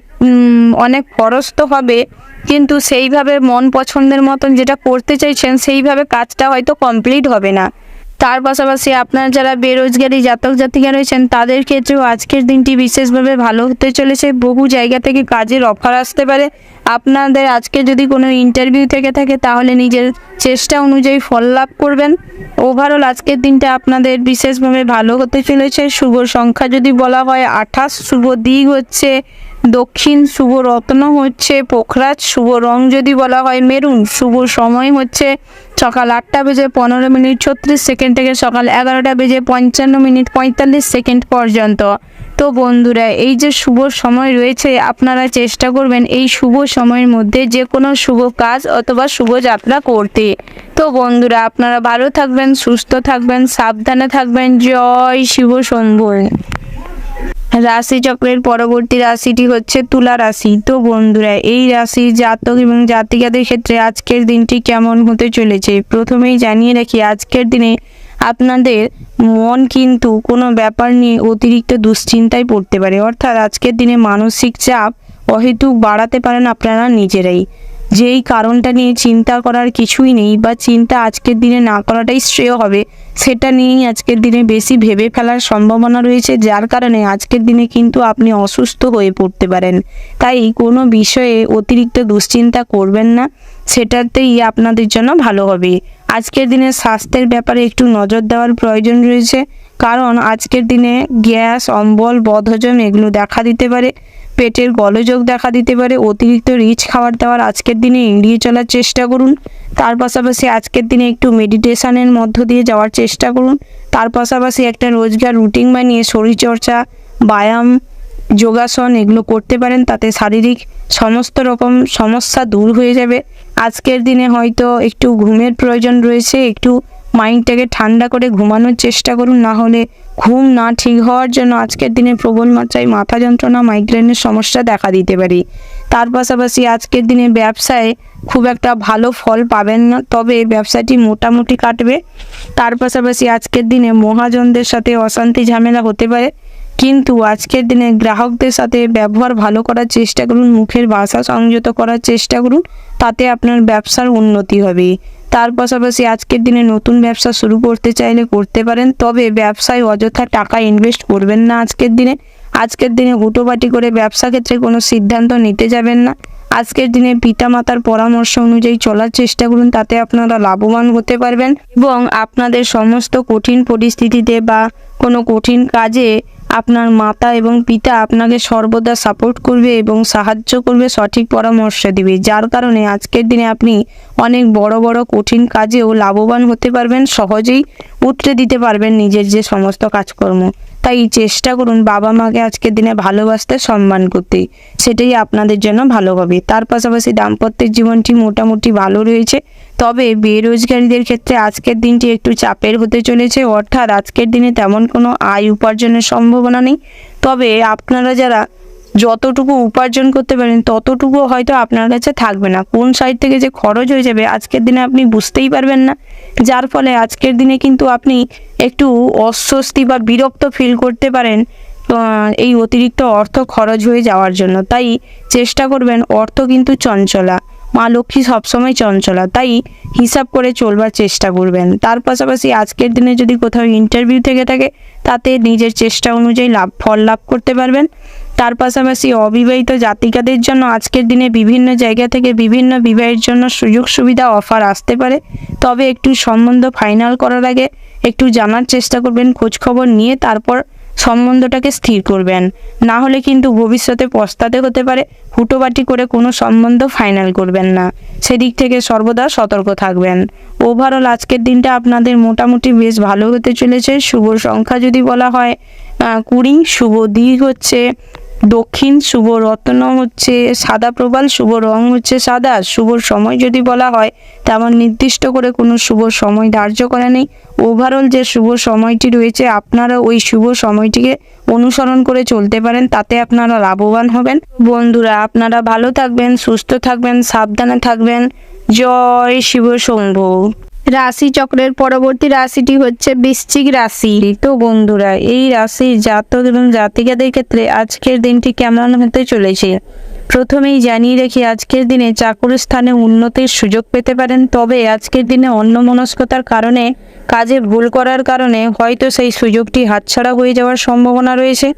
অনেক খরচ তো হবে, কিন্তু সেইভাবে মন পছন্দের মতন যেটা করতে চাইছেন সেইভাবে কাজটা হয়তো কমপ্লিট হবে না। তার পাশাপাশি আপনারা যারা বেরোজগারি জাতক জাতিকা রয়েছেন তাদের ক্ষেত্রেও আজকের দিনটি বিশেষভাবে ভালো হতে চলেছে। বহু জায়গা থেকে কাজের অফার আসতে পারে। আপনাদের আজকে যদি কোনো ইন্টারভিউ থেকে থাকে তাহলে নিজের চেষ্টা অনুযায়ী ফল লাভ করবেন। ওভারঅল আজকের দিনটা আপনাদের বিশেষভাবে ভালো হতে চলেছে। শুভ সংখ্যা যদি বলা হয় 28, শুভ দিক হচ্ছে দক্ষিণ, শুভ রত্ন হচ্ছে পোখরাজ, শুভ রং যদি বলা হয় মেরুন, শুভ সময় হচ্ছে সকাল 8:15:36 থেকে সকাল 11:55:45 পর্যন্ত। তো বন্ধুরা, এই যে শুভ সময় রয়েছে আপনারা চেষ্টা করবেন এই শুভ সময়ের মধ্যে যে কোনো শুভ কাজ অথবা শুভ যাত্রা করতে। তো বন্ধুরা, আপনারা ভালো থাকবেন, সুস্থ থাকবেন, সাবধানে থাকবেন। জয় শিব শম্ভু। রাশিচক্রের পরবর্তী রাশিটি হচ্ছে তুলা রাশি। তো বন্ধুরা, এই রাশির জাতক এবং জাতিকাদের ক্ষেত্রে আজকের দিনটি কেমন হতে চলেছে প্রথমেই জানিয়ে রাখি, আজকের দিনে আপনাদের মন কিন্তু কোনো ব্যাপার নিয়ে অতিরিক্ত দুশ্চিন্তায় পড়তে পারে, অর্থাৎ আজকের দিনে মানসিক চাপ অহেতুক বাড়াতে পারেন আপনারা নিজেরাই। যেই কারণটা নিয়ে চিন্তা করার কিছুই নেই বা চিন্তা আজকের দিনে না করাটাই শ্রেয় হবে, সেটা নিয়েই আজকের দিনে বেশি ভেবে ফেলার সম্ভাবনা রয়েছে, যার কারণে আজকের দিনে কিন্তু আপনি অসুস্থ হয়ে পড়তে পারেন। তাই কোনো বিষয়ে অতিরিক্ত দুশ্চিন্তা করবেন না, সেটাতেই আপনাদের জন্য ভালো হবে। আজকের দিনে স্বাস্থ্যের ব্যাপারে একটু নজর দেওয়ার প্রয়োজন রয়েছে, কারণ আজকের দিনে গ্যাস, অম্বল, বদহজম এগুলো দেখা দিতে পারে, পেটের গোলযোগ দেখা দিতে পারে। অতিরিক্ত রিচ খাবার দাবার আজকের দিনে এড়িয়ে চলার চেষ্টা করুন। তার পাশাপাশি আজকের দিনে একটু মেডিটেশনের মধ্য দিয়ে যাওয়ার চেষ্টা করুন। তার পাশাপাশি একটা রোজগার রুটিন বানিয়ে শরীরচর্চা, ব্যায়াম, যোগাসন এগুলো করতে পারেন, তাতে শারীরিক সমস্ত রকম সমস্যা দূর হয়ে যাবে। আজকের দিনে হয়তো একটু ঘুমের প্রয়োজন রয়েছে, একটু মাইন্ডটাকে ঠান্ডা করে ঘুমানোর চেষ্টা করুন, না হলে ঘুম না ঠিক হওয়ার জন্য আজকের দিনে প্রবল মাত্রায় মাথা যন্ত্রণা, মাইগ্রেনের সমস্যা দেখা দিতে পারে। তার পাশাপাশি আজকের দিনে ব্যবসায় খুব একটা ভালো ফল পাবেন না, তবে ব্যবসাটি মোটামুটি কাটবে। তার পাশাপাশি আজকের দিনে মহাজনদের সাথে অশান্তি ঝামেলা হতে পারে, কিন্তু আজকের দিনে গ্রাহকদের সাথে ব্যবহার ভালো করার চেষ্টা করুন, মুখের ভাষা সংযত করার চেষ্টা করুন, তাতে আপনার ব্যবসার উন্নতি হবে। তার পাশাপাশি আজকের দিনে নতুন ব্যবসা শুরু করতে চাইলে করতে পারেন, তবে ব্যবসায় অযথা টাকা ইনভেস্ট করবেন না। আজকের দিনে হুটোপাটি করে ব্যবসা ক্ষেত্রে কোনো সিদ্ধান্ত নিতে যাবেন না। আজকের দিনে পিতামাতার পরামর্শ অনুযায়ী চলার চেষ্টা করুন, তাতে আপনারা লাভবান হতে পারবেন এবং আপনাদের সমস্ত কঠিন পরিস্থিতিতে বা কোনো কঠিন কাজে আপনার মাতা এবং পিতা আপনাকে সর্বদা সাপোর্ট করবে এবং সাহায্য করবে, সঠিক পরামর্শ দিবে, যার কারণে আজকের দিনে আপনি অনেক বড় বড় কঠিন কাজেও লাভবান হতে পারবেন, সহজেই উতরে দিতে পারবেন নিজের যে সমস্ত কাজকর্ম। তাই চেষ্টা করুন বাবা মাকে আজকের দিনে ভালোবাসতে, সম্মান করতে, সেটাই আপনাদের জন্য ভালো হবে। তার পাশাপাশি দাম্পত্যের জীবনটি মোটামুটি ভালো রয়েছে, তবে বেরোজগারীদের ক্ষেত্রে আজকের দিনটি একটু চাপের হতে চলেছে, অর্থাৎ আজকের দিনে তেমন কোনো আয় উপার্জনের সম্ভাবনা নেই। তবে আপনারা যারা যতটুকু উপার্জন করতে পারেন ততটুকু হয়তো আপনার কাছে থাকবে না, কোন সাইড থেকে যে খরচ হয়ে যাবে আজকের দিনে আপনি বুঝতেই পারবেন না, যার ফলে আজকের দিনে কিন্তু আপনি একটু অস্বস্তি বা বিরক্ত ফিল করতে পারেন এই অতিরিক্ত অর্থ খরচ হয়ে যাওয়ার জন্য। তাই চেষ্টা করবেন, অর্থ কিন্তু চঞ্চলা, মা লক্ষ্মী সবসময় চঞ্চলা, তাই হিসাব করে চলবার চেষ্টা করবেন। তার পাশাপাশি আজকের দিনে যদি কোথাও ইন্টারভিউ থেকে থাকে তাতে নিজের চেষ্টা অনুযায়ী ফল লাভ করতে পারবেন। তার পাশাপাশি অবিবাহিত জাতিকাদের জন্য আজকের দিনে বিভিন্ন জায়গা থেকে বিভিন্ন বিবাহের জন্য সুযোগ সুবিধা অফার আসতে পারে, তবে একটু সম্বন্ধ ফাইনাল করার আগে একটু জানার চেষ্টা করবেন, খোঁজখবর নিয়ে তারপর সম্বন্ধটাকে স্থির করবেন, না হলে কিন্তু ভবিষ্যতে পস্তাতে হতে পারে। হুটোবাটি করে কোনো সম্বন্ধ ফাইনাল করবেন না, সেদিক থেকে সর্বদা সতর্ক থাকবেন। ওভারঅল আজকের দিনটা আপনাদের মোটামুটি বেশ ভালো হতে চলেছে। শুভ সংখ্যা যদি বলা হয় 20, শুভ দিক হচ্ছে দক্ষিণ, শুভ রত্ন হচ্ছে সাদা প্রবাল, শুভ রং হচ্ছে সাদা। শুভ সময় যদি বলা হয় তেমন নির্দিষ্ট করে কোনো শুভ সময় ধার্য করা নেই। ওভারঅল যে শুভ সময়টি রয়েছে আপনারা ওই শুভ সময়টিকে অনুসরণ করে চলতে পারেন, তাতে আপনারা লাভবান হবেন। বন্ধুরা, আপনারা ভালো থাকবেন, সুস্থ থাকবেন, সাবধানে থাকবেন। জয় শিব শম্ভু। রাশি চক্রের পরবর্তী রাশিটি হচ্ছে বৃশ্চিক রাশি। তো বন্ধুরা, এই রাশির জাতক এবং জাতিকাদের ক্ষেত্রে আজকের দিনটি কেমন হতে চলেছে প্রথমেই জানিয়ে রেখে আজকের দিনে চাকরি স্থানে উন্নতির সুযোগ পেতে পারেন, তবে আজকের দিনে অন্যমনস্কতার কারণে, কাজে ভুল করার কারণে হয়তো সেই সুযোগটি হাতছাড়া হয়ে যাওয়ার সম্ভাবনা রয়েছে।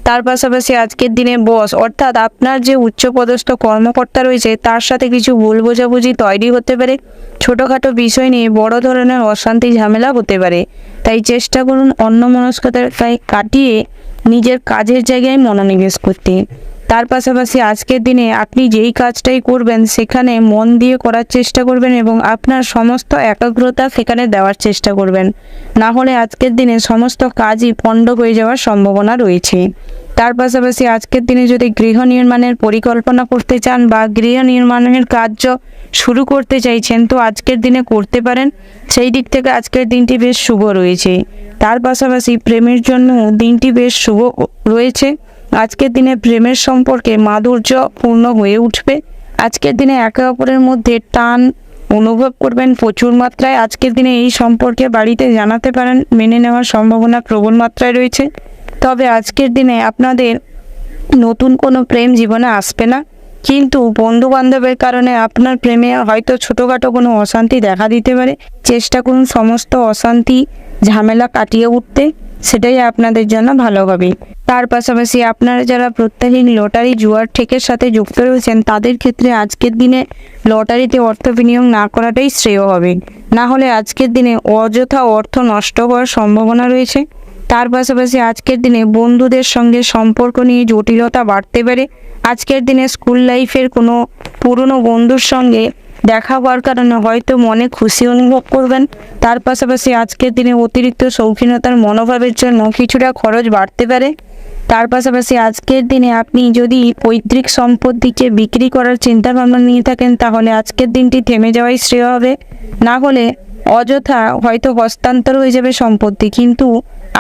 তার পাশাপাশি আজকের দিনে বস অর্থাৎ আপনার যে উচ্চপদস্থ কর্মকর্তা রয়েছে তার সাথে কিছু ভুল বোঝাবুঝি তৈরি হতে পারে, ছোটোখাটো বিষয় নিয়ে বড় ধরনের অশান্তি ঝামেলা হতে পারে। তাই চেষ্টা করুন অন্যমনস্কতাকে কাটিয়ে নিজের কাজের জায়গায় মনোনিবেশ করতে। তার পাশাপাশি আজকের দিনে আপনি যেই কাজটাই করবেন সেখানে মন দিয়ে করার চেষ্টা করবেন এবং আপনার সমস্ত একাগ্রতা সেখানে দেওয়ার চেষ্টা করবেন, না হলে আজকের দিনে সমস্ত কাজই পণ্ড হয়ে যাওয়ার সম্ভাবনা রয়েছে। তার পাশাপাশি আজকের দিনে যদি গৃহ নির্মাণের পরিকল্পনা করতে চান বা গৃহ নির্মাণের কার্য শুরু করতে চাইছেন তো আজকের দিনে করতে পারেন, সেই দিক থেকে আজকের দিনটি বেশ শুভ রয়েছে। তার পাশাপাশি প্রেমের জন্য দিনটি বেশ শুভ রয়েছে। আজকের দিনে প্রেমের সম্পর্কে মাধুর্য পূর্ণ হয়ে উঠবে। আজকের দিনে একে অপরের মধ্যে টান অনুভব করবেন প্রচুর মাত্রায়। আজকের দিনে এই সম্পর্কে বাড়িতে জানাতে পারেন, মেনে নেওয়ার সম্ভাবনা প্রবল মাত্রায় রয়েছে। তবে আজকের দিনে আপনাদের নতুন কোনো প্রেম জীবনে আসবে না, কিন্তু বন্ধু বান্ধবের কারণে আপনার প্রেমে হয়তো ছোটোখাটো কোনো অশান্তি দেখা দিতে পারে। চেষ্টা করুন সমস্ত অশান্তি ঝামেলা কাটিয়ে উঠতে, সেটাই আপনাদের জন্য ভালো হবে। তার পাশাপাশি আপনারা যারা প্রত্যাহীন লটারি জুয়ার ঠেকের সাথে যুক্ত রয়েছেন তাদের ক্ষেত্রে আজকের দিনে লটারিতে অর্থ বিনিয়োগ না করাটাই শ্রেয় হবে, না হলে আজকের দিনে অযথা অর্থ নষ্ট হওয়ার সম্ভাবনা রয়েছে। তার পাশাপাশি আজকের দিনে বন্ধুদের সঙ্গে সম্পর্ক নিয়ে জটিলতা বাড়তে পারে। আজকের দিনে স্কুল লাইফের কোনো পুরনো বন্ধুর সঙ্গে দেখা হওয়ার কারণে হয়তো মনে খুশি অনুভব করবেন। তার পাশাপাশি আজকের দিনে অতিরিক্ত শৌখিনতার মনোভাবের জন্য কিছুটা খরচ বাড়তে পারে। তার পাশাপাশি আজকের দিনে আপনি যদি পৈতৃক সম্পত্তিকে বিক্রি করার চিন্তাভাবনা নিয়ে থাকেন তাহলে আজকের দিনটি থেমে যাওয়াই শ্রেয় হবে, না হলে অযথা হয়তো হস্তান্তর হয়ে যাবে সম্পত্তি, কিন্তু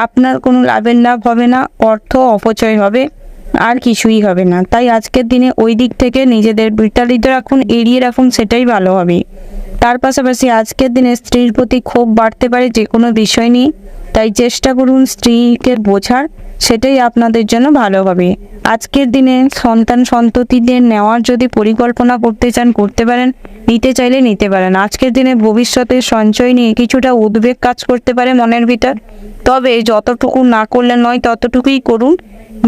আপনার কোনো লাভের লাভ হবে না, অর্থ অপচয় হবে, আর কিছুই হবে না। তাই আজকের দিনে ওই দিক থেকে নিজেদের বিতাড়িত রাখুন, এড়িয়ে রাখুন, সেটাই ভালো হবে। তার পাশাপাশি আজকের দিনে স্ত্রীর প্রতি ক্ষোভ বাড়তে পারে যে কোনো বিষয় নিয়ে, তাই চেষ্টা করুন স্ত্রীকে বোঝার, সেটাই আপনাদের জন্য ভালো হবে। আজকের দিনে সন্তান সন্ততিদের নেওয়ার যদি পরিকল্পনা করতে চান করতে পারেন, নিতে চাইলে নিতে পারেন। আজকের দিনে ভবিষ্যতের সঞ্চয় নিয়ে কিছুটা উদ্বেগ কাজ করতে পারে মনের ভিতর, তবে যতটুকু না করলে নয় ততটুকুই করুন,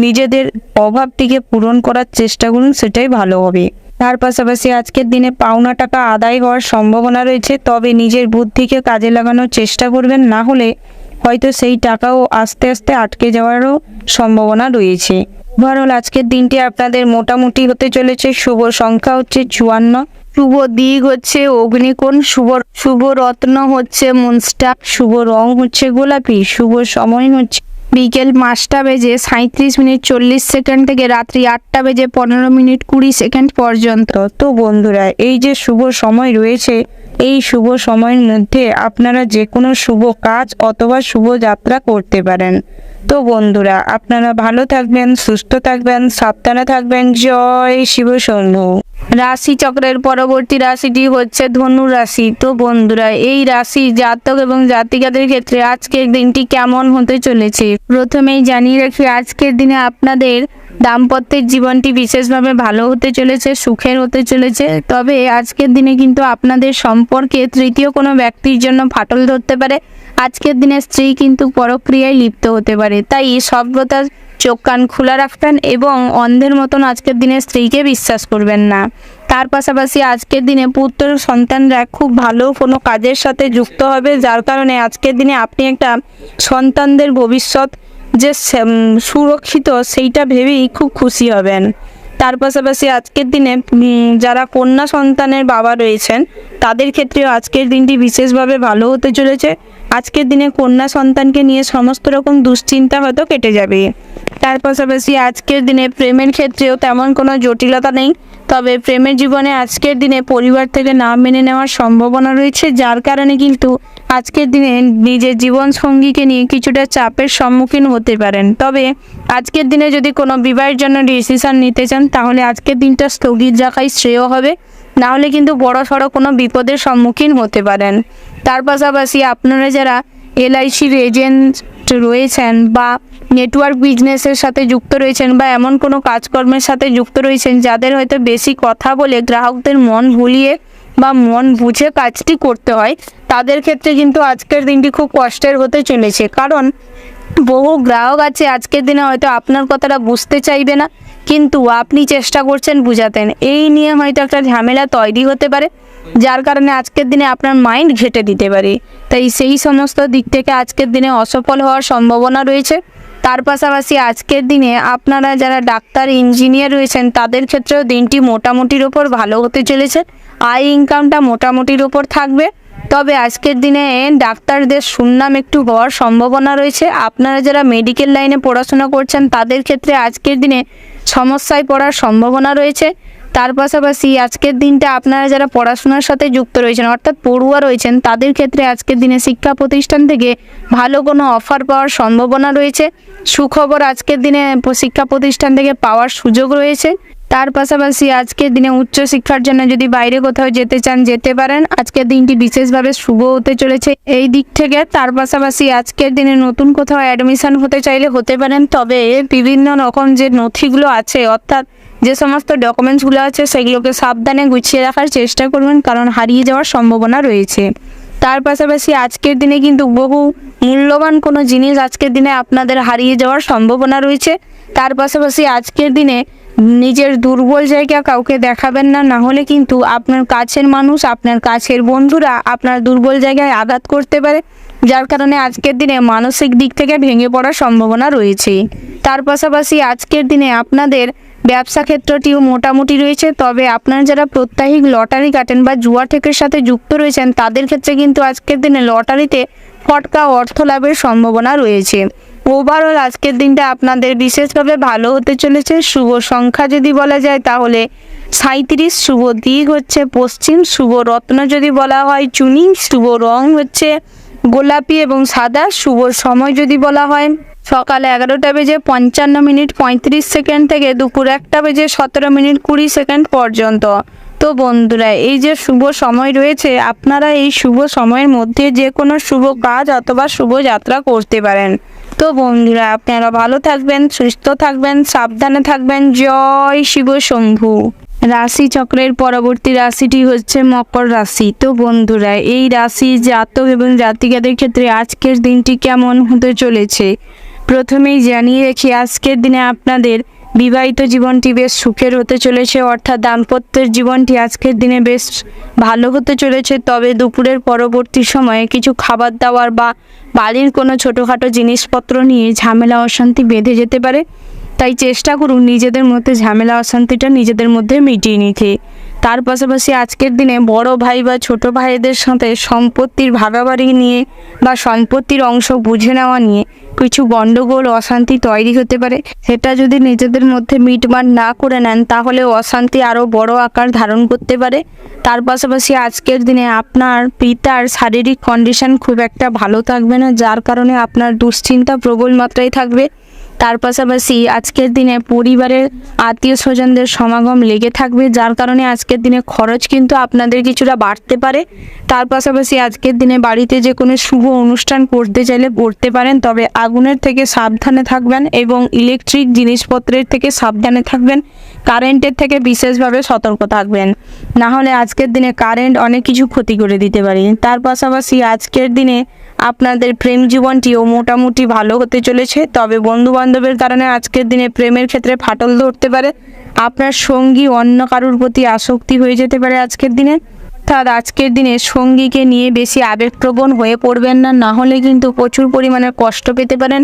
নিজেদের অভাবটিকে পূরণ করার চেষ্টা করুন, সেটাই ভালো হবে। তার পাশাপাশি আজকের দিনে পাওনা টাকা আদায় হওয়ার সম্ভাবনা রয়েছে, তবে নিজের বুদ্ধিকে কাজে লাগানোর চেষ্টা করবেন, না হলে হয়তো সেই টাকাও আস্তে আস্তে আটকে যাওয়ারও সম্ভাবনা রয়েছে। ওভারঅল আজকের দিনটি আপনাদের মোটামুটি হতে চলেছে। শুভ সংখ্যা হচ্ছে 54, শুভ দিক হচ্ছে অগ্নিকোণ, শুভ রত্ন হচ্ছে মুনস্টার, শুভ রং হচ্ছে গোলাপি, শুভ সময় হচ্ছে বিকেল 5টা বেজে 37 মিনিট 40 সেকেন্ড থেকে রাত্রি 8টা বেজে 15 মিনিট 20 সেকেন্ড পর্যন্ত। তো বন্ধুরা, এই যে শুভ সময় রয়েছে, এই শুভ সময়ের মধ্যে আপনারা যে কোনো শুভ কাজ অথবা শুভ যাত্রা করতে পারেন। তো বন্ধুরা, আপনারা ভালো থাকবেন, সুস্থ থাকবেন, সাবধানে থাকবেন। জয় শিব শম্ভু। রাশি চক্রের পরবর্তী রাশিটি হচ্ছে ধনু রাশি। তো বন্ধুরা, এই রাশি জাতক এবং জাতিকাদের ক্ষেত্রে আজকের দিনটি কেমন হতে চলেছে। প্রথমেই জানিয়ে রাখি, আজকের দিনে আপনাদের দাম্পত্যের জীবনটি বিশেষভাবে ভালো হতে চলেছে, সুখের হতে চলেছে। তবে আজকের দিনে কিন্তু আপনাদের সম্পর্কে তৃতীয় কোনো ব্যক্তির জন্য ফাটল ধরতে পারে। আজকের দিনে স্ত্রী কিন্তু পরক্রিয়ায় লিপ্ত হতে পারে, তাই সভ্যতা চোখ কান খোলা রাখবেন এবং অন্ধের মতন আজকের দিনে স্ত্রীকে বিশ্বাস করবেন না। তার পাশাপাশি আজকের দিনে পুত্র সন্তানরা খুব ভালো কোনো কাজের সাথে যুক্ত হবে, যার কারণে আজকের দিনে আপনি একটা সন্তানদের ভবিষ্যৎ যে সুরক্ষিত সেইটা ভেবেই খুব খুশি হবেন। তার পাশাপাশি আজকের দিনে যারা কন্যা সন্তানের বাবা রয়েছেন তাদের ক্ষেত্রেও আজকের দিনটি বিশেষভাবে ভালো হতে চলেছে। আজকের দিনে কন্যা সন্তানকে নিয়ে সমস্ত রকম দুশ্চিন্তা হয়তো কেটে যাবে। তার পাশাপাশি আজকের দিনে প্রেমের ক্ষেত্রেও তেমন কোনো জটিলতা নেই, তবে প্রেমের জীবনে আজকের দিনে পরিবার থেকে না মেনে নেওয়ার সম্ভাবনা রয়েছে, যার কারণে কিন্তু আজকের দিনে নিজের জীবন সঙ্গীকে নিয়ে কিছুটা চাপের সম্মুখীন হতে পারেন। তবে আজকের দিনে যদি কোনো বিবাহের জন্য ডিসিশন নিতে চান তাহলে আজকের দিনটা স্থগিত রাখাই শ্রেয় হবে, না হলে কিন্তু বড় সড়ো কোনো বিপদের সম্মুখীন হতে পারেন। তার পাশাপাশি আপনারা যারা LICর এজেন্ট রয়েছেন বা নেটওয়ার্ক বিজনেসের সাথে যুক্ত রয়েছেন বা এমন কোনো কাজকর্মের সাথে যুক্ত রয়েছেন যাদের হয়তো বেশি কথা বলে গ্রাহকদের মন ভুলিয়ে বা মন বুঝে কাজটি করতে হয়, তাদের ক্ষেত্রে কিন্তু আজকের দিনটি খুব কষ্টের হতে চলেছে। কারণ বহু গ্রাহক আছে আজকের দিনে হয়তো আপনার কথাটা বুঝতে চাইবে না, কিন্তু আপনি চেষ্টা করছেন বুঝাতেন, এই নিয়ে হয়তো একটা ঝামেলা তৈরি হতে পারে, যার কারণে আজকের দিনে আপনার মাইন্ড ঘেঁটে দিতে পারে। তাই সেই সমস্ত দিক থেকে আজকের দিনে অসফল হওয়ার সম্ভাবনা রয়েছে। তার পাশাপাশি আজকের দিনে আপনারা যারা ডাক্তার ইঞ্জিনিয়ার রয়েছেন তাদের ক্ষেত্রেও দিনটি মোটামুটির ওপর ভালো হতে চলেছে। আয় ইনকামটা মোটামুটির ওপর থাকবে। তবে আজকের দিনে ডাক্তারদের সুনাম একটু হওয়ার সম্ভাবনা রয়েছে। আপনারা যারা মেডিকেল লাইনে পড়াশোনা করছেন তাদের ক্ষেত্রে আজকের দিনে সমস্যায় পড়ার সম্ভাবনা রয়েছে। তার পাশাপাশি আজকের দিনটা আপনারা যারা পড়াশোনার সাথে যুক্ত রয়েছেন অর্থাৎ পড়ুয়া রয়েছেন তাদের ক্ষেত্রে আজকের দিনে শিক্ষা প্রতিষ্ঠান থেকে ভালো কোনো অফার পাওয়ার সম্ভাবনা রয়েছে। সুখবর আজকের দিনে শিক্ষা প্রতিষ্ঠান থেকে পাওয়ার সুযোগ রয়েছে। তার পাশাপাশি আজকের দিনে উচ্চশিক্ষার জন্য যদি বাইরে কোথাও যেতে চান যেতে পারেন। আজকের দিনটি বিশেষভাবে শুভ হতে চলেছে এই দিক থেকে। তার পাশাপাশি আজকের দিনে নতুন কোথাও অ্যাডমিশন হতে চাইলে হতে পারেন, তবে বিভিন্ন রকম যে নথিগুলো আছে অর্থাৎ যে সমস্ত ডকুমেন্টসগুলো আছে সেগুলোকে সাবধানে গুছিয়ে রাখার চেষ্টা করবেন, কারণ হারিয়ে যাওয়ার সম্ভাবনা রয়েছে। তার পাশাপাশি আজকের দিনে কিন্তু বহু মূল্যবান কোনো জিনিস আজকের দিনে আপনাদের হারিয়ে যাওয়ার সম্ভাবনা রয়েছে। তার পাশাপাশি আজকের দিনে নিজের দুর্বল জায়গা কাউকে দেখাবেন না, না হলে কিন্তু আপনার কাছের মানুষ আপনার কাছের বন্ধুরা আপনার দুর্বল জায়গায় আঘাত করতে পারে, যার কারণে আজকের দিনে মানসিক দিক থেকে ভেঙে পড়ার সম্ভাবনা রয়েছে। তার পাশাপাশি আজকের দিনে আপনাদের ব্যবসা ক্ষেত্রটিও মোটামুটি রয়েছে, তবে আপনারা যারা প্রত্যাহিক লটারি কাটেন বা জুয়া ঠেকের সাথে যুক্ত রয়েছেন তাদের ক্ষেত্রে কিন্তু আজকের দিনে লটারিতে ফটকা অর্থ লাভের সম্ভাবনা রয়েছে। ওভারঅল আজকের দিনটা আপনাদের বিশেষভাবে ভালো হতে চলেছে। শুভ সংখ্যা যদি বলা যায় তাহলে 37, শুভ দিক হচ্ছে পশ্চিম, শুভ রত্ন যদি বলা হয় চুনি, শুভ রং হচ্ছে গোলাপি এবং সাদা, শুভ সময় যদি বলা হয় সকাল 11টা বেজে 55 মিনিট 35 সেকেন্ড থেকে দুপুর 1টা বেজে 17 মিনিট 20 সেকেন্ড পর্যন্ত। তো বন্ধুরা, এই যে শুভ সময় রয়েছে আপনারা এই শুভ সময়ের মধ্যে যে কোনো শুভ কাজ অথবা শুভ যাত্রা করতে পারেন। তো বন্ধুরা, আপনারা ভালো থাকবেন, সুস্থ থাকবেন, সাবধানে থাকবেন। জয় শিব শম্ভু। রাশি চক্রের পরবর্তী রাশিটি হচ্ছে মকর রাশি। তো বন্ধুরা, এই রাশি জাতক এবং জাতিকাদের ক্ষেত্রে আজকের দিনটি কেমন হতে চলেছে। প্রথমেই জানিয়ে রাখি, আজকের দিনে আপনাদের বিবাহিত জীবনটি বেশ সুখের হতে চলেছে, অর্থাৎ দাম্পত্যের জীবনটি আজকের দিনে বেশ ভালো হতে চলেছে। তবে দুপুরের পরবর্তী সময়ে কিছু খাবার দাবার বা বাড়ির কোনো ছোটোখাটো জিনিসপত্র নিয়ে ঝামেলা অশান্তি বেঁধে যেতে পারে, তাই চেষ্টা করুন নিজেদের মধ্যে ঝামেলা অশান্তিটা নিজেদের মধ্যে মিটিয়ে নিতে। তার পাশাপাশি আজকের দিনে বড় ভাই বা ছোট ভাইদের সাথে সম্পত্তির ভাগাভাগি নিয়ে বা সম্পত্তির অংশ বুঝে নেওয়া নিয়ে কিছু গণ্ডগোল অশান্তি তৈরি হতে পারে। সেটা যদি নিজেদের মধ্যে মিটমাট না করে নেন তাহলে অশান্তি আরও বড় আকার ধারণ করতে পারে। তার পাশাপাশি আজকের দিনে আপনার পিতার শারীরিক কন্ডিশন খুব একটা ভালো থাকবে না, যার কারণে আপনার দুশ্চিন্তা প্রবল মাত্রায় থাকবে। তার পাশাপাশি আজকের দিনে পরিবারের আত্মীয় স্বজনদের সমাগম লেগে থাকবে, যার কারণে আজকের দিনে খরচ কিন্তু আপনাদের কিছুটা বাড়তে পারে। তার পাশাপাশি আজকের দিনে বাড়িতে যে কোনো শুভ অনুষ্ঠান করতে চাইলে করতে পারেন, তবে আগুনের থেকে সাবধানে থাকবেন এবং ইলেকট্রিক জিনিসপত্রের থেকে সাবধানে থাকবেন। কারেন্টের থেকে বিশেষভাবে সতর্ক থাকবেন, না হলে আজকের দিনে কারেন্ট অনেক কিছু ক্ষতি করে দিতে পারে। তার পাশাপাশি আজকের দিনে আপনাদের প্রেম জীবনটিও মোটামুটি ভালো হতে চলেছে, তবে বন্ধুবান্ধবের কারণে আজকের দিনে প্রেমের ক্ষেত্রে ফাটল ধরতে পারে। আপনার সঙ্গী অন্য কারোর প্রতি আসক্তি হয়ে যেতে পারে আজকের দিনে। অর্থাৎ আজকের দিনে সঙ্গীকে নিয়ে বেশি আবেগপ্রবণ হয়ে পড়বেন না, না হলে কিন্তু প্রচুর পরিমাণে কষ্ট পেতে পারেন।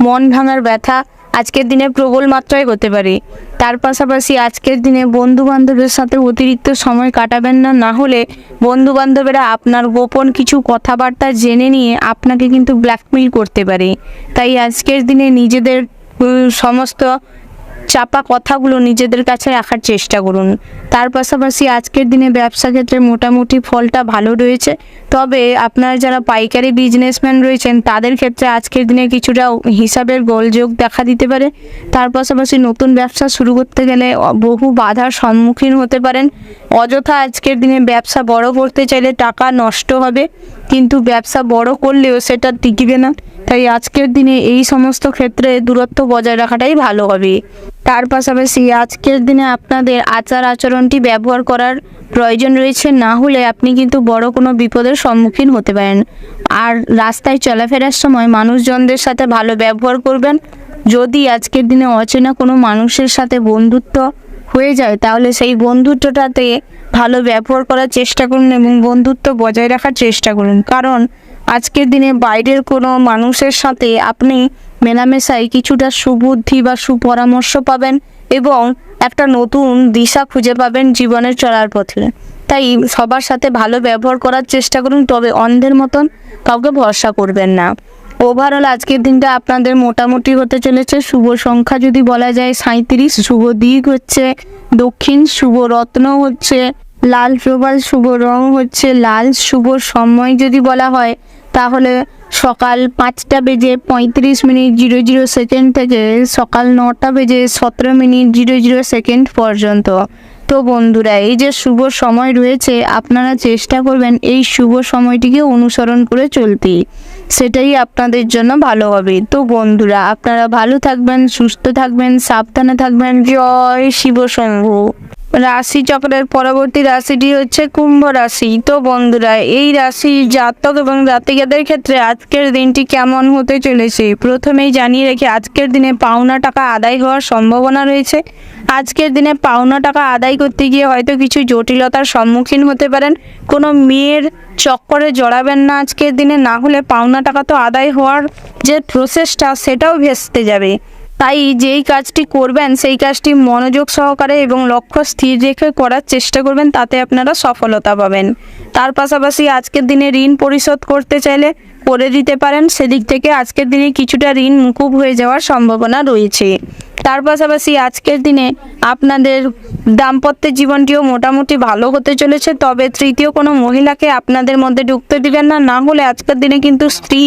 মন ভাঙার ব্যথা আজকের দিনে প্রবল মাত্রায় হতে পারে। তার পাশাপাশি আজকের দিনে বন্ধুবান্ধবের সাথে অতিরিক্ত সময় কাটাবেন না, না হলে বন্ধুবান্ধবেরা আপনার গোপন কিছু কথাবার্তা জেনে নিয়ে আপনাকে কিন্তু ব্ল্যাকমেইল করতে পারে। তাই আজকের দিনে নিজেদের সমস্ত চাপা কথাগুলো নিজেদের কাছে রাখার চেষ্টা করুন। তার পাশাপাশি আজকের দিনে ব্যবসা ক্ষেত্রে মোটামুটি ফলটা ভালো রয়েছে, তবে আপনারা যারা পাইকারি বিজনেসম্যান রয়েছেন তাদের ক্ষেত্রে আজকের দিনে কিছুটা হিসাবের গোলযোগ দেখা দিতে পারে। তার পাশাপাশি নতুন ব্যবসা শুরু করতে গেলে বহু বাধার সম্মুখীন হতে পারেন। অযথা আজকের দিনে ব্যবসা বড় করতে চাইলে টাকা নষ্ট হবে, কিন্তু ব্যবসা বড় করলেও সেটা টিকবে না। তাই আজকের দিনে এই সমস্ত ক্ষেত্রে দূরত্ব বজায় রাখাটাই ভালো হবে। তার পাশাপাশি আজকের দিনে আপনাদের আচার আচরণটি ব্যবহার করার প্রয়োজন রয়েছে, না হলে আপনি কিন্তু বড় কোনো বিপদের সম্মুখীন হতে পারেন। আর রাস্তায় চলাফেরার সময় মানুষজনদের সাথে ভালো ব্যবহার করবেন। যদি আজকের দিনে অচেনা কোনো মানুষের সাথে বন্ধুত্ব হয়ে যায় তাহলে সেই বন্ধুত্বটাতে ভালো ব্যবহার করার চেষ্টা করুন এবং বন্ধুত্ব বজায় রাখার চেষ্টা করুন, কারণ আজকের দিনে বাইরের কোনো মানুষের সাথে আপনি মেলামেশায় কিছুটা সুবুদ্ধি বা সুপরামর্শ পাবেন এবং একটা নতুন দিশা খুঁজে পাবেন জীবনের চলার পথে। তাই সবার সাথে ভালো ব্যবহার করার চেষ্টা করুন, তবে অন্ধের মতন কাউকে ভরসা করবেন না। ওভারঅল আজকের দিনটা আপনাদের মোটামুটি হতে চলেছে। শুভ সংখ্যা যদি বলা যায় 37, শুভ দিক হচ্ছে দক্ষিণ, শুভ রত্ন হচ্ছে লাল প্রবাল, শুভ রং হচ্ছে লাল, শুভ সময় যদি বলা হয় তাহলে সকাল 5:35:00 থেকে সকাল 9:17:17 পর্যন্ত। তো বন্ধুরা, এই যে শুভ সময় রয়েছে আপনারা চেষ্টা করবেন এই শুভ সময়টিকে অনুসরণ করে চলতে, সেটাই আপনাদের জন্য ভালো হবে। তো বন্ধুরা, আপনারা ভালো থাকবেন, সুস্থ থাকবেন, সাবধানে থাকবেন। জয় শিব শম্ভু। রাশি চক্রের পরবর্তী রাশিটি হচ্ছে কুম্ভ রাশি। তো বন্ধুরা, এই রাশির জাতক এবং জাতিকাদের ক্ষেত্রে আজকের দিনটি কেমন হতে চলেছে প্রথমেই জানিয়ে রেখে আজকের দিনে পাওনা টাকা আদায় হওয়ার সম্ভাবনা রয়েছে। আজকের দিনে পাওনা টাকা আদায় করতে গিয়ে হয়তো কিছু জটিলতার সম্মুখীন হতে পারেন। কোনো মেয়ের চক্করে জড়াবেন না আজকের দিনে, না হলে পাওনা টাকা তো আদায় হওয়ার যে প্রসেসটা সেটাও ভেস্তে যাবে। তাই যেই কাজটি করবেন সেই কাজটি মনোযোগ সহকারে এবং লক্ষ্য স্থির রেখে করার চেষ্টা করবেন, তাতে আপনারা সফলতা পাবেন। তার পাশাপাশি আজকের দিনে ঋণ পরিশোধ করতে চাইলে করে দিতে পারেন, সেদিক থেকে আজকের দিনে কিছুটা ঋণ মুকুব হয়ে যাওয়ার সম্ভাবনা রয়েছে। তার পাশাপাশি আজকের দিনে আপনাদের দাম্পত্য জীবনটিও মোটামুটি ভালো হতে চলেছে, তবে তৃতীয় কোনো মহিলাকে আপনাদের মধ্যে ঢুকতে দিবেন না, না হলে আজকের দিনে কিন্তু স্ত্রী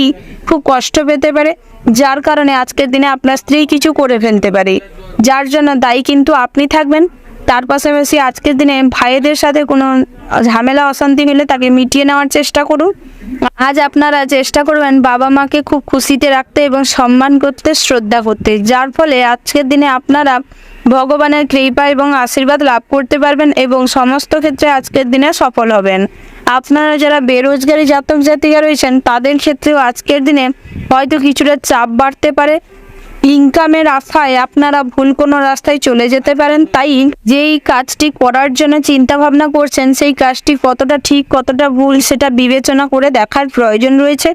খুব কষ্ট পেতে পারে, যার কারণে আজকের দিনে আপনার স্ত্রী কিছু করে ফেলতে পারে, যার জন্য দায়ী কিন্তু আপনি থাকবেন। তার পাশাপাশি আজকের দিনে ভাইদের সাথে কোনো ঝামেলা অশান্তি হলে তাকে মিটিয়ে নেওয়ার চেষ্টা করুন। আজ আপনারা চেষ্টা করবেন বাবা মাকে খুব খুশিতে রাখতে এবং সম্মান করতে, শ্রদ্ধা করতে, যার ফলে আজকের দিনে আপনারা ভগবানের কৃপা এবং আশীর্বাদ লাভ করতে পারবেন এবং সমস্ত ক্ষেত্রে আজকের দিনে সফল হবেন। আপনারা যারা বেরোজগারি জাতক জাতিকা রয়েছেন তাদের ক্ষেত্রেও আজকের দিনে হয়তো কিছুটা চাপ বাড়তে পারে। ইনকামের আশায় আপনারা ভুল কোনো রাস্তায় চলে যেতে পারেন, তাই যেই কাজটি করার জন্য চিন্তা ভাবনা করছেন সেই কাজটি কতটা ঠিক কতটা ভুল সেটা বিবেচনা করে দেখার প্রয়োজন রয়েছে।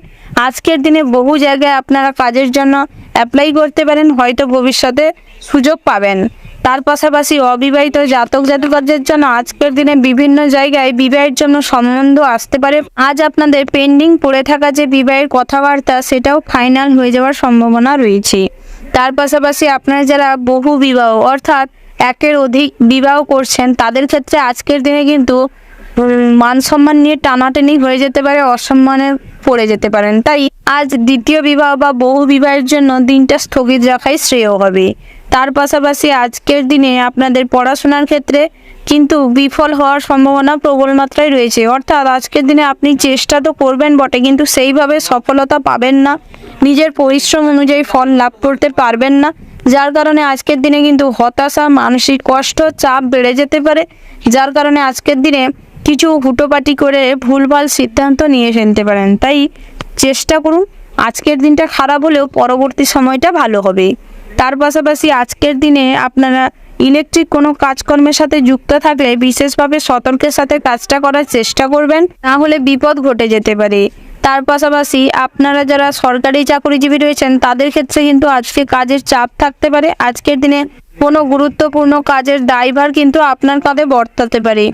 আজকের দিনে বহু জায়গায় আপনারা কাজের জন্য অ্যাপ্লাই করতে পারেন, হয়তো ভবিষ্যতে সুযোগ পাবেন। তার পাশাপাশি অবিবাহিত জাতক জাতিকাদের জন্য আজকের দিনে বিভিন্ন জায়গায় বিবাহের জন্য সম্বন্ধ আসতে পারে। আজ আপনাদের পেন্ডিং পড়ে থাকা যে বিবাহের কথাবার্তা সেটাও ফাইনাল হয়ে যাওয়ার সম্ভাবনা রয়েছে। তার পাশাপাশি আপনারা যারা বহু বিবাহ অর্থাৎ একের অধিক বিবাহ করছেন তাদের ক্ষেত্রে আজকের দিনে কিন্তু মান সম্মান নিয়ে টানাটানি হয়ে যেতে পারে, অসম্মানে পড়ে যেতে পারেন। তাই আজ দ্বিতীয় বিবাহ বা বহু বিবাহের জন্য দিনটা স্থগিত রাখাই শ্রেয় হবে। তার পাশাপাশি আজকের দিনে আপনাদের পড়াশোনার ক্ষেত্রে কিন্তু বিফল হওয়ার সম্ভাবনা প্রবল মাত্রায় রয়েছে। অর্থাৎ আজকের দিনে আপনি চেষ্টা তো করবেন বটে, কিন্তু সেইভাবে সফলতা পাবেন না, নিজের পরিশ্রম অনুযায়ী ফল লাভ করতে পারবেন না, যার কারণে আজকের দিনে কিন্তু হতাশা, মানসিক কষ্ট, চাপ বেড়ে যেতে পারে, যার কারণে আজকের দিনে কিছু হুটোপাটি করে ভুলভাল সিদ্ধান্ত নিয়ে ফেলতে পারেন। তাই চেষ্টা করুন, আজকের দিনটা খারাপ হলেও পরবর্তী সময়টা ভালো হবে। তার পাশাপাশি আজকের দিনে আপনারা ইলেকট্রিক কোনো কাজকর্মের সাথে যুক্ত থাকলে বিশেষভাবে সতর্কের সাথে কাজটা করার চেষ্টা করবেন, না হলে বিপদ ঘটে যেতে পারে। তার পাশাপাশি আপনারা যারা সরকারি চাকরিজীবী রয়েছেন তাদের ক্ষেত্রে কিন্তু আজকে কাজের চাপ থাকতে পারে। আজকের দিনে কোনো গুরুত্বপূর্ণ কাজের দায়ভার কিন্তু আপনার কাঁধে বর্তাতে পারে।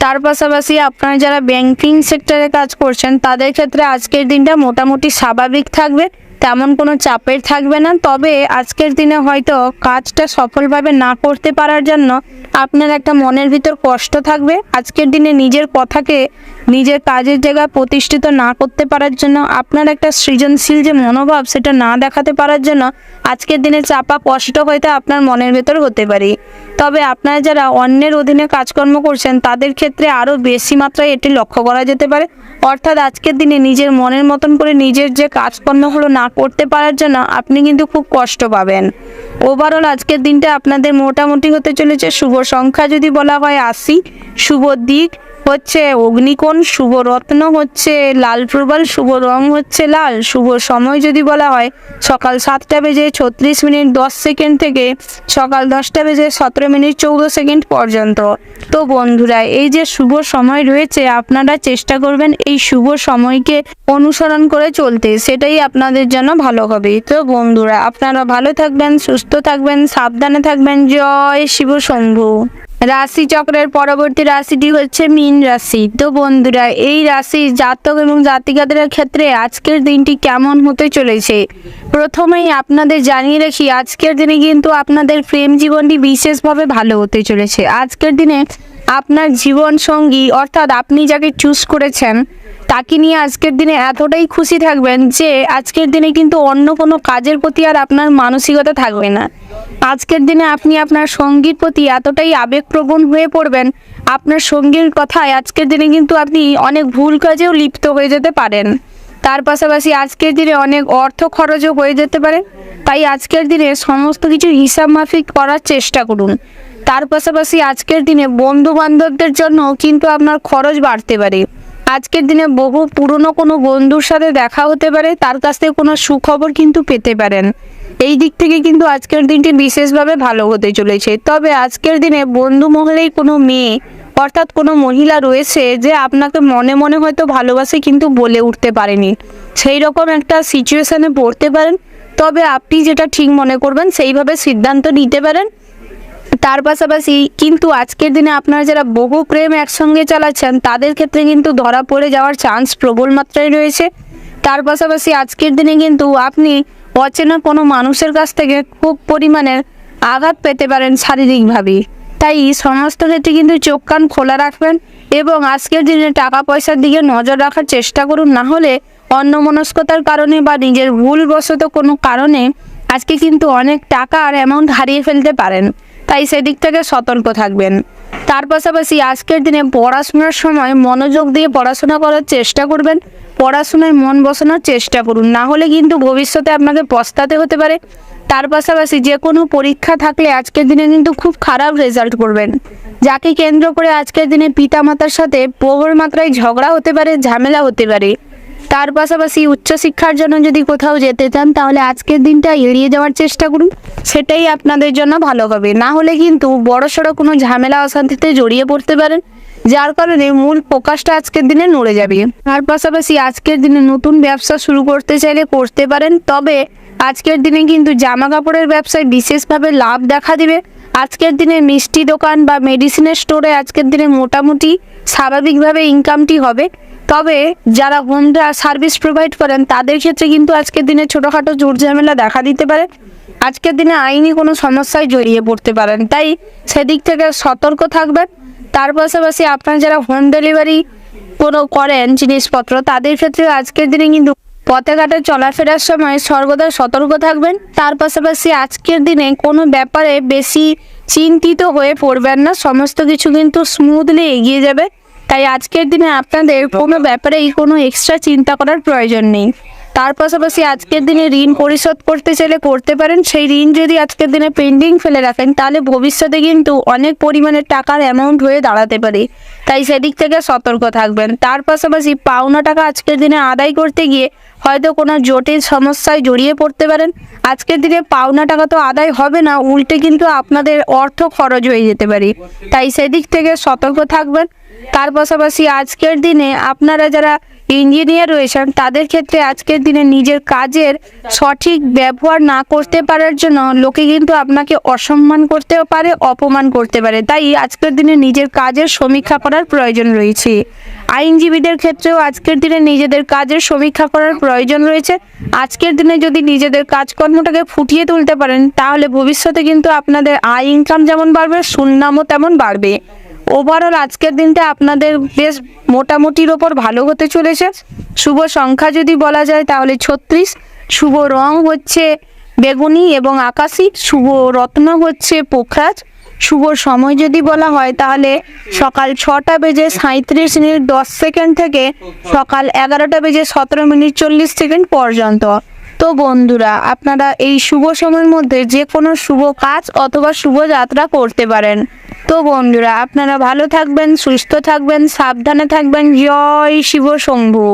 তার পাশাপাশি আপনারা যারা ব্যাংকিং সেক্টরে কাজ করছেন তাদের ক্ষেত্রে আজকের দিনটা মোটামুটি স্বাভাবিক থাকবে, তেমন কোনো চাপের থাকবে না। তবে আজকের দিনে হয়তো কাজটা সফলভাবে না করতে পারার জন্য আপনার একটা মনের ভিতর কষ্ট থাকবে। আজকের দিনে নিজের কথাকে নিজের কাজের জায়গায় প্রতিষ্ঠিত না করতে পারার জন্য, আপনার একটা সৃজনশীল যে মনোভাব সেটা না দেখাতে পারার জন্য আজকের দিনে চাপা কষ্ট হয়তো আপনার মনের ভেতর হতে পারে। তবে আপনারা যারা অন্যের অধীনে কাজকর্ম করছেন তাদের ক্ষেত্রে আরও বেশি মাত্রায় এটি লক্ষ্য করা যেতে পারে। অর্থাৎ আজকের দিনে নিজের মনের মতন করে নিজের যে কাজকর্মগুলো না করতে পারার জন্য আপনি কিন্তু খুব কষ্ট পাবেন। ওভারঅল আজকের দিনটা আপনাদের মোটামুটি হতে চলেছে। শুভ সংখ্যা যদি বলা হয় 80, শুভ দিক হচ্ছে অগ্নিকোণ, শুভ রত্ন হচ্ছে লাল প্রবাল, শুভ রং হচ্ছে লাল, শুভ সময় যদি বলা হয় সকাল 7টা বেজে 36 মিনিট 10 সেকেন্ড থেকে সকাল 10টা বেজে 17 মিনিট 14 সেকেন্ড পর্যন্ত। তো বন্ধুরা, এই যে শুভ সময় রয়েছে আপনারা চেষ্টা করবেন এই শুভ সময়কে অনুসরণ করে চলতে, সেটাই আপনাদের জন্য ভালো হবে। তো বন্ধুরা, আপনারা ভালো থাকবেন, সুস্থ থাকবেন, সাবধানে থাকবেন। জয় শিব শম্ভু। রাশি চক্রের পরবর্তী রাশিটি হচ্ছে মীন রাশি। তো বন্ধুরা, এই রাশি জাতক এবং জাতিকাদের ক্ষেত্রে আজকের দিনটি কেমন হতে চলেছে প্রথমেই আপনাদের জানিয়ে রাখি, আজকের দিনে কিন্তু আপনাদের প্রেম জীবনটি বিশেষভাবে ভালো হতে চলেছে। আজকের দিনে আপনার জীবন সঙ্গী অর্থাৎ আপনি যাকে চুজ করেছেন তাকে নিয়ে আজকের দিনে এতটাই খুশি থাকবেন যে আজকের দিনে কিন্তু অন্য কোনো কাজের প্রতি আর আপনার মানসিকতা থাকবে না। আজকের দিনে আপনি আপনার সঙ্গীর প্রতি এতটাই আবেগপ্রবণ হয়ে পড়বেন, আপনার সঙ্গীর কথায় আজকের দিনে কিন্তু আপনি অনেক ভুল কাজেও লিপ্ত হয়ে যেতে পারেন। তার পাশাপাশি আজকের দিনে অনেক অর্থ খরচও হয়ে যেতে পারে। তাই আজকের দিনে সমস্ত কিছু হিসাব মাফিক করার চেষ্টা করুন। তার পাশাপাশি আজকের দিনে বন্ধু বান্ধবদের জন্য কিন্তু আপনার খরচ বাড়তে পারে। আজকের দিনে বহু পুরনো কোনো বন্ধুর সাথে দেখা হতে পারে, তার কাছ থেকে কোনো সুখবর কিন্তু পেতে পারেন। এই দিক থেকে কিন্তু আজকের দিনটি বিশেষভাবে ভালো হতে চলেছে। তবে আজকের দিনে বন্ধু মহলেই কোনো মেয়ে অর্থাৎ কোনো মহিলা রয়েছে যে আপনাকে মনে মনে হয়তো ভালোবাসে কিন্তু বলে উঠতে পারেনি, সেই রকম একটা সিচুয়েশনে পড়তে পারেন। তবে আপনি যেটা ঠিক মনে করবেন সেইভাবে সিদ্ধান্ত নিতে পারেন। তার পাশাপাশি কিন্তু আজকের দিনে আপনারা যারা বহু প্রেম একসঙ্গে চালাচ্ছেন তাদের ক্ষেত্রে কিন্তু ধরা পড়ে যাওয়ার চান্স প্রবল মাত্রায় রয়েছে। তার পাশাপাশি আজকের দিনে কিন্তু আপনি অচেনা কোনো মানুষের কাছ থেকে খুব পরিমাণের আঘাত পেতে পারেন শারীরিকভাবে। তাই সমস্ত ক্ষেত্রে কিন্তু চোখ কান খোলা রাখবেন এবং আজকের দিনে টাকা পয়সার দিকে নজর রাখার চেষ্টা করুন, না হলে অন্যমনস্কতার কারণে বা নিজের ভুলবশত কোনো কারণে আজকে কিন্তু অনেক টাকার অ্যামাউন্ট হারিয়ে ফেলতে পারেন। তাই সেদিক থেকে সতর্ক থাকবেন। তার পাশাপাশি আজকের দিনে পড়াশোনার সময় মনোযোগ দিয়ে পড়াশোনা করার চেষ্টা করবেন, পড়াশোনায় মন বসানোর চেষ্টা করুন, না হলে কিন্তু ভবিষ্যতে আপনাকে পস্তাতে হতে পারে। তার পাশাপাশি যে কোনো পরীক্ষা থাকলে আজকের দিনে কিন্তু খুব খারাপ রেজাল্ট করবেন, যাকে কেন্দ্র করে আজকের দিনে পিতামাতার সাথে প্রবল মাত্রায় ঝগড়া হতে পারে, ঝামেলা হতে পারে। তার পাশাপাশি উচ্চশিক্ষার জন্য যদি কোথাও যেতে চান তাহলে আজকের দিনটা এড়িয়ে যাওয়ার চেষ্টা করুন, সেটাই আপনাদের জন্য ভালো হবে। না হলে কিন্তু বড়সড় কোনো ঝামেলা অশান্তিতে জড়িয়ে পড়তে পারেন, যার কারণে মূল ফোকাসটা আজকের দিনে নড়ে যাবে। তার পাশাপাশি আজকের দিনে নতুন ব্যবসা শুরু করতে চাইলে করতে পারেন। তবে আজকের দিনে কিন্তু জামা কাপড়ের ব্যবসায় বিশেষভাবে লাভ দেখা দিবে। আজকের দিনে মিষ্টি দোকান বা মেডিসিনের স্টোরে আজকের দিনে মোটামুটি স্বাভাবিকভাবে ইনকামটি হবে। তবে যারা হোম সার্ভিস প্রোভাইড করেন তাদের ক্ষেত্রে কিন্তু আজকের দিনে ছোটোখাটো ঝামেলা দেখা দিতে পারে। আজকের দিনে আইনি কোনো সমস্যায় জড়িয়ে পড়তে পারেন, তাই সেদিক থেকে সতর্ক থাকবেন। তার পাশাপাশি আপনারা যারা হোম ডেলিভারি কোনো করেন জিনিসপত্র, তাদের ক্ষেত্রে আজকের দিনে কিন্তু পথে ঘাটে চলাফেরার সময় সর্বদা সতর্ক থাকবেন। তার পাশাপাশি আজকের দিনে কোনো ব্যাপারে বেশি চিন্তিত হয়ে পড়বেন না, সমস্ত কিছু কিন্তু স্মুথলি এগিয়ে যাবে। তাই আজকের দিনে আপনাদের কোনো ব্যাপারেই কোনো এক্সট্রা চিন্তা করার প্রয়োজন নেই। তার পাশাপাশি আজকের দিনে ঋণ পরিশোধ করতে চাইলে করতে পারেন। সেই ঋণ যদি আজকের দিনে পেন্ডিং ফেলে রাখেন তাহলে ভবিষ্যতে কিন্তু অনেক পরিমাণে টাকার অ্যামাউন্ট হয়ে দাঁড়াতে পারে, তাই সেদিক থেকে সতর্ক থাকবেন। তার পাশাপাশি পাওনা টাকা আজকের দিনে আদায় করতে গিয়ে হয়তো কোনো জটিল সমস্যায় জড়িয়ে পড়তে পারেন। আজকের দিনে পাওনা টাকা তো আদায় হবে না, উল্টে কিন্তু আপনাদের অর্থ খরচ হয়ে যেতে পারে, তাই সেদিক থেকে সতর্ক থাকবেন। তার পাশাপাশি আজকের দিনে আপনারা যারা ইঞ্জিনিয়ার রয়েছেন তাদের ক্ষেত্রে আজকের দিনে নিজের কাজের সঠিক ব্যবহার না করতে পারার জন্য লোকে কিন্তু আপনাকে অসম্মান করতেও পারে, অপমান করতে পারে, তাই আজকের দিনে নিজের কাজের সমীক্ষা করার প্রয়োজন রয়েছে। আইনজীবীদের ক্ষেত্রেও আজকের দিনে নিজেদের কাজের সমীক্ষা করার প্রয়োজন রয়েছে। আজকের দিনে যদি নিজেদের কাজকর্মটাকে ফুটিয়ে তুলতে পারেন তাহলে ভবিষ্যতে কিন্তু আপনাদের আয় ইনকাম যেমন বাড়বে, সুনামও তেমন বাড়বে। ওভারঅল আজকের দিনটা আপনাদের বেশ মোটামুটির ওপর ভালো হতে চলেছে। শুভ সংখ্যা যদি বলা যায় তাহলে 36, শুভ রং হচ্ছে বেগুনি এবং আকাশি, শুভ রত্ন হচ্ছে পোখরাজ, শুভ সময় যদি বলা হয় তাহলে সকাল 6:37:10 থেকে সকাল 11:17:40 পর্যন্ত। তো বন্ধুরা, আপনারা এই শুভ সময়ের মধ্যে যে কোনো শুভ কাজ অথবা শুভ যাত্রা করতে পারেন। তো বন্ধুরা, আপনারা ভালো থাকবেন, সুস্থ থাকবেন, সাবধানে থাকবেন। জয় শিব শম্ভু।